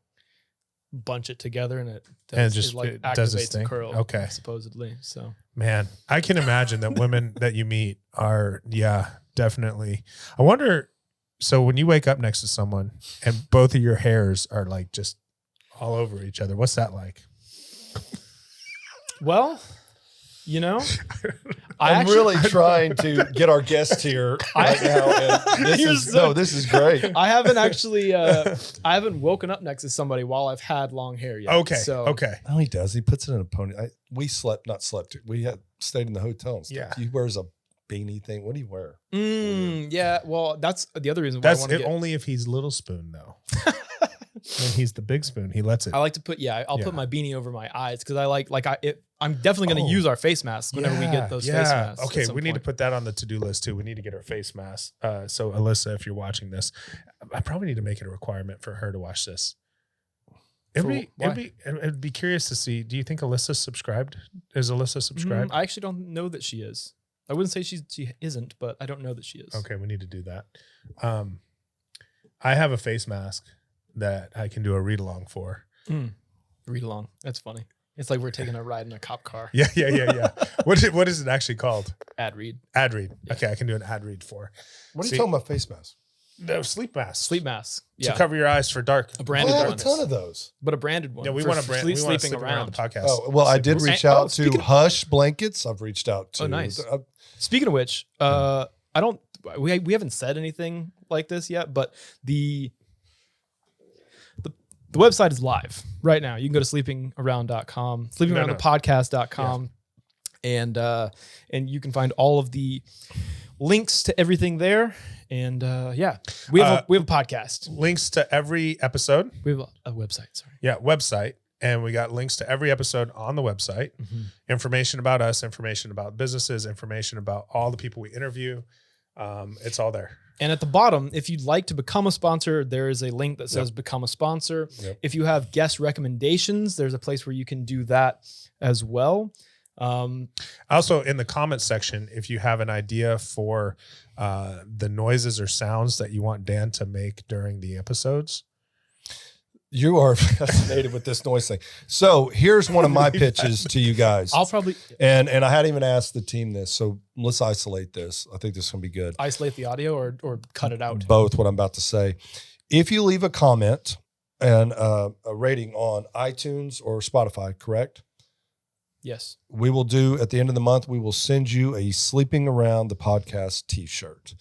bunch it together and it does its activates thing? a curl. Okay. Supposedly. So Man, I can imagine that women that you meet are, definitely. I wonder, so when you wake up next to someone and both of your hairs are like just all over each other, what's that like? well, I'm really trying to get our guest here right now. And this is great. I haven't actually I haven't woken up next to somebody while I've had long hair yet. Okay. So Okay. Oh, he does. He puts it in a pony. We we had stayed in the hotel and stuff. Yeah. He wears a beanie thing. What do you wear? yeah, well, that's the other reason why That's I want to it, only if he's little spoon though. When he's the big spoon, he lets it. I like to put I'll put my beanie over my eyes because I'm definitely going to use our face masks whenever we get those face masks. Okay, at some we need to point. put that on the to-do list too. We need to get our face mask. So Alyssa, if you're watching this, I probably need to make it a requirement for her to watch this. I'd be curious to see. Do you think Alyssa's subscribed? Is Alyssa subscribed? I actually don't know that she is. I wouldn't say she isn't, but I don't know that she is. Okay, we need to do that. I have a face mask that I can do a read along for. Read along. That's funny. It's like we're taking a ride in a cop car. Yeah. What is it actually called? Ad read. Ad read. Yeah. Okay, I can do an ad read for. What are you talking about? Face mask? No, sleep mask. Sleep mask. To Yeah. cover your eyes for dark. A branded I have one. a ton of those. But a branded one. Yeah, we for want to brand. We want to sleeping sleep around the podcast. Oh, well, I did reach Oh, out to speaking of- Hush Blankets. I've reached out to. Oh, nice. Speaking of which, we haven't said anything like this yet, but the website is live right now. You can go to sleepingaround.com, sleepingaroundthepodcast.com, and you can find all of the links to everything there. And we have a podcast. Links to every episode. We have a website. Sorry. Yeah, website. And we got links to every episode on the website. Information about us, information about businesses, information about all the people we interview. It's all there. And at the bottom, if you'd like to become a sponsor, there is a link that says become a sponsor. Yep. If you have guest recommendations, there's a place where you can do that as well. Also, in the comments section, if you have an idea for the noises or sounds that you want Dan to make during the episodes. You are fascinated with this noise thing. So here's one of my pitches to you guys. I'll probably And I hadn't even asked the team this, so let's isolate this. I think this is going to be good. isolate the audio or cut it out. Both, what I'm about to say. If you leave a comment and a rating on iTunes or Spotify, correct? Yes. We will do, at the end of the month, we will send you a Sleeping Around the Podcast t-shirt.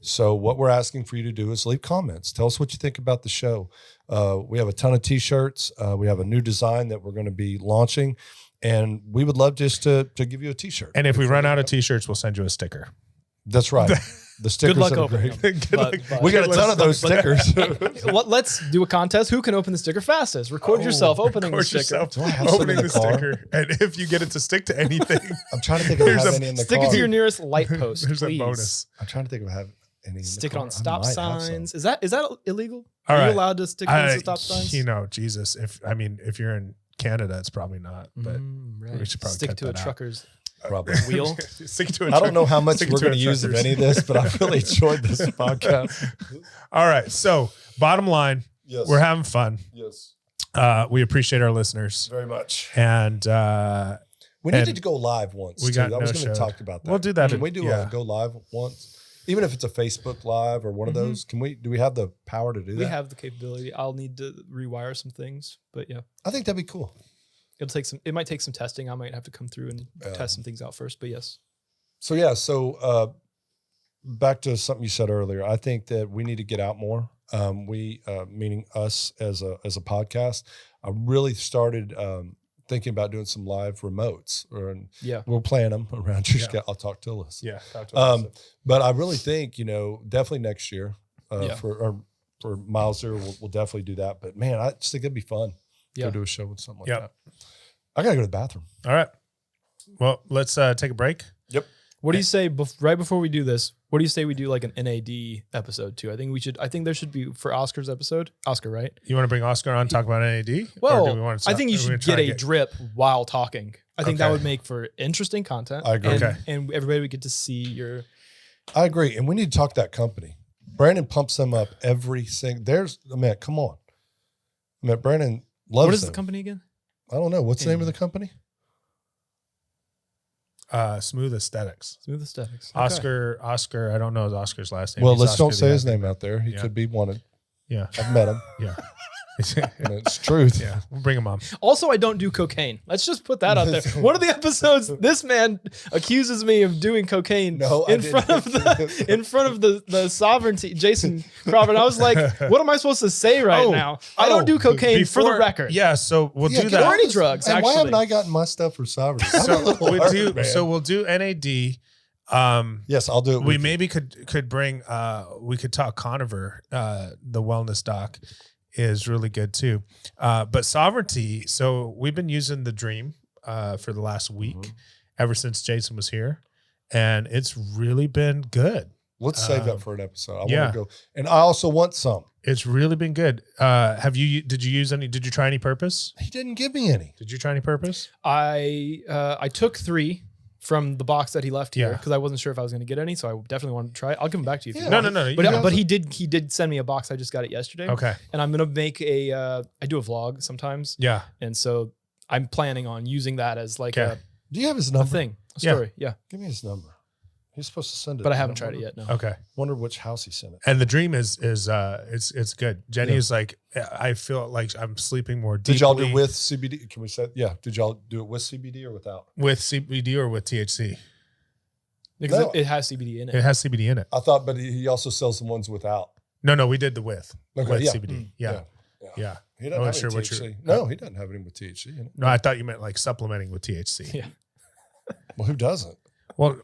So what we're asking for you to do is leave comments. Tell us what you think about the show. We have a ton of t-shirts. We have a new design that we're going to be launching, and we would love just to give you a t-shirt. And if we run out of t-shirts, we'll send you a sticker. That's right. The stickers Good luck are opening great. them. But- We got a ton of those stickers. Let's do a contest. Who can open the sticker fastest? Record yourself opening the Record sticker. yourself Do I have some opening in the the car? sticker. And if you get it to stick to anything, I'm trying to think if I have any in the Stick car. it to your nearest light post, there's please. a bonus. I'm trying to think if I have any in Stick the it car. on stop I might have some. signs. Is that illegal? All Are right. you allowed to stick things to stop signs? Jesus. If you're in Canada, it's probably not. But right. we should probably stick cut to a that out. trucker's Probably. wheel. Stick to a I don't know how much stick we're to a going to use of trucker's. any of this, but I really enjoyed this podcast. All right. So bottom line, Yes. we're having fun. Yes. We appreciate our listeners. Very much. And We needed to go live once. we got too. I was no going to show. talk about that. We'll do that Can in- we do yeah. a go live once? Even if it's a Facebook Live or one of those, do we have the power to do that? We have the capability. I'll need to rewire some things, but yeah, I think that'd be cool. it might take some testing. I might have to come through and test some things out first, but yes. So back to something you said earlier. I think that we need to get out more. Meaning us as a podcast. I really started thinking about doing some live remotes, we'll plan them around your schedule. I'll talk to Alyssa. Yeah. Talk to us. But I really think, definitely next year for Miles here, we'll definitely do that. But man, I just think it'd be fun to do a show with something like that. I gotta go to the bathroom. All right. Well, let's take a break. Yep. What do you say right before we do this? What do you say we do like an NAD episode too? I think there should be for Oscar's episode. Oscar, right? You want to bring Oscar on, talk about NAD? Well, Or do we want to I think you should get a drip while talking. I think that would make for interesting content. I agree. And everybody would get to see your. I agree. And we need to talk to that company. Brandon pumps them up every single. Come on. Brandon loves What is them. the company again? I don't know. What's the name of the company? Smooth Aesthetics. Smooth Aesthetics. Oscar. I don't know Oscar's last name. Well, He's let's Oscar don't the say his actor. name out there. He could be wanted. Yeah. I've met him. Yeah. And it's truth. Yeah. We'll bring him on. Also, I don't do cocaine. Let's just put that out there. One of the episodes, this man accuses me of doing cocaine in front of the sovereignty, Jason Crawford. I was like, what am I supposed to say now? I don't do cocaine for the record. Yeah. So we'll do that. Or any drugs, And actually. why haven't I gotten my stuff for sovereignty? We'll do NAD. Yes, I'll do it. We maybe could bring we could talk Conover, the wellness doc is really good too. But sovereignty, so we've been using the Dream for the last week, ever since Jason was here, and it's really been good. Let's save that for an episode. I want yeah. to go. And I also want some. It's really been good. Did you try any Purpose? He didn't give me any. Did you try any Purpose? I took 3 from the box that he left here Yeah. because I wasn't sure if I was going to get any, so I definitely wanted to try it. I'll give them back to you. If you Yeah. want. No. But he did send me a box. I just got it yesterday. Okay. And I'm gonna make I do a vlog sometimes, Yeah. and so I'm planning on using that as like Okay. Do you have his a number? thing, a Yeah. story. Yeah, Give me his number. He's supposed to send it. but I haven't tried it yet. No. Okay. Wonder which house he sent it. And the Dream is it's good. Jenny Yeah. is like, I feel like I'm sleeping more deeply. Did y'all do with CBD? Can we say? Yeah. Did y'all do it with CBD or without? with CBD or with THC? Because No. it has CBD in it. It has CBD in it. I thought, but he also sells the ones without. No, we did the with Okay, yeah. CBD. Yeah. Yeah. He I doesn't wasn't have sure any what you're- THC. No, he doesn't have any with THC in it. No, I thought you meant like supplementing with THC. Yeah. Well, who doesn't? Well,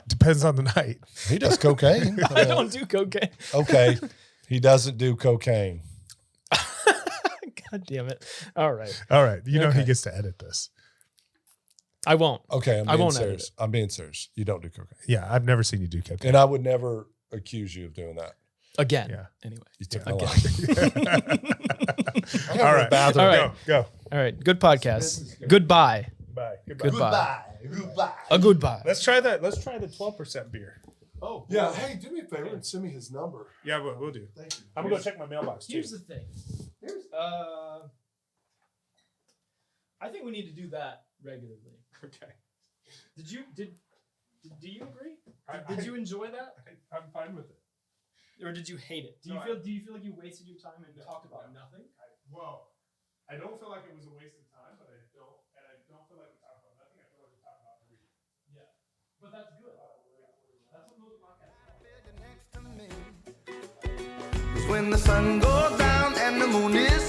depends on the night. He does cocaine. I don't do cocaine. Okay. He doesn't do cocaine. God damn it! All right, All right. You know he Okay. gets to edit this. I won't. Okay. I won't edit serious. I'm being serious. You don't do cocaine. Yeah. I've never seen you do cocaine. And I would never accuse you of doing that. Again. Yeah. Anyway. You took my Again. life. All right. bathroom. All right. Go. All right. Good podcast. Goodbye. Bye. Goodbye. A goodbye. Let's try the 12% beer. Oh, yeah. Hey, do me a favor and send me his number. Yeah, we'll do. Thank you. I'm gonna go check my mailbox too. Here's the thing. I think we need to do that regularly. Okay. Do you agree? Did you enjoy that, I'm fine with it. or did you hate it? Do you feel like you wasted your time and talked about nothing? I don't feel like it was a waste of time, but I don't feel like we talked about nothing. I feel like we talked about everything. Yeah, but that's good. That's what most podcasts are. Next to me. 'Cause when the sun goes down and the moon is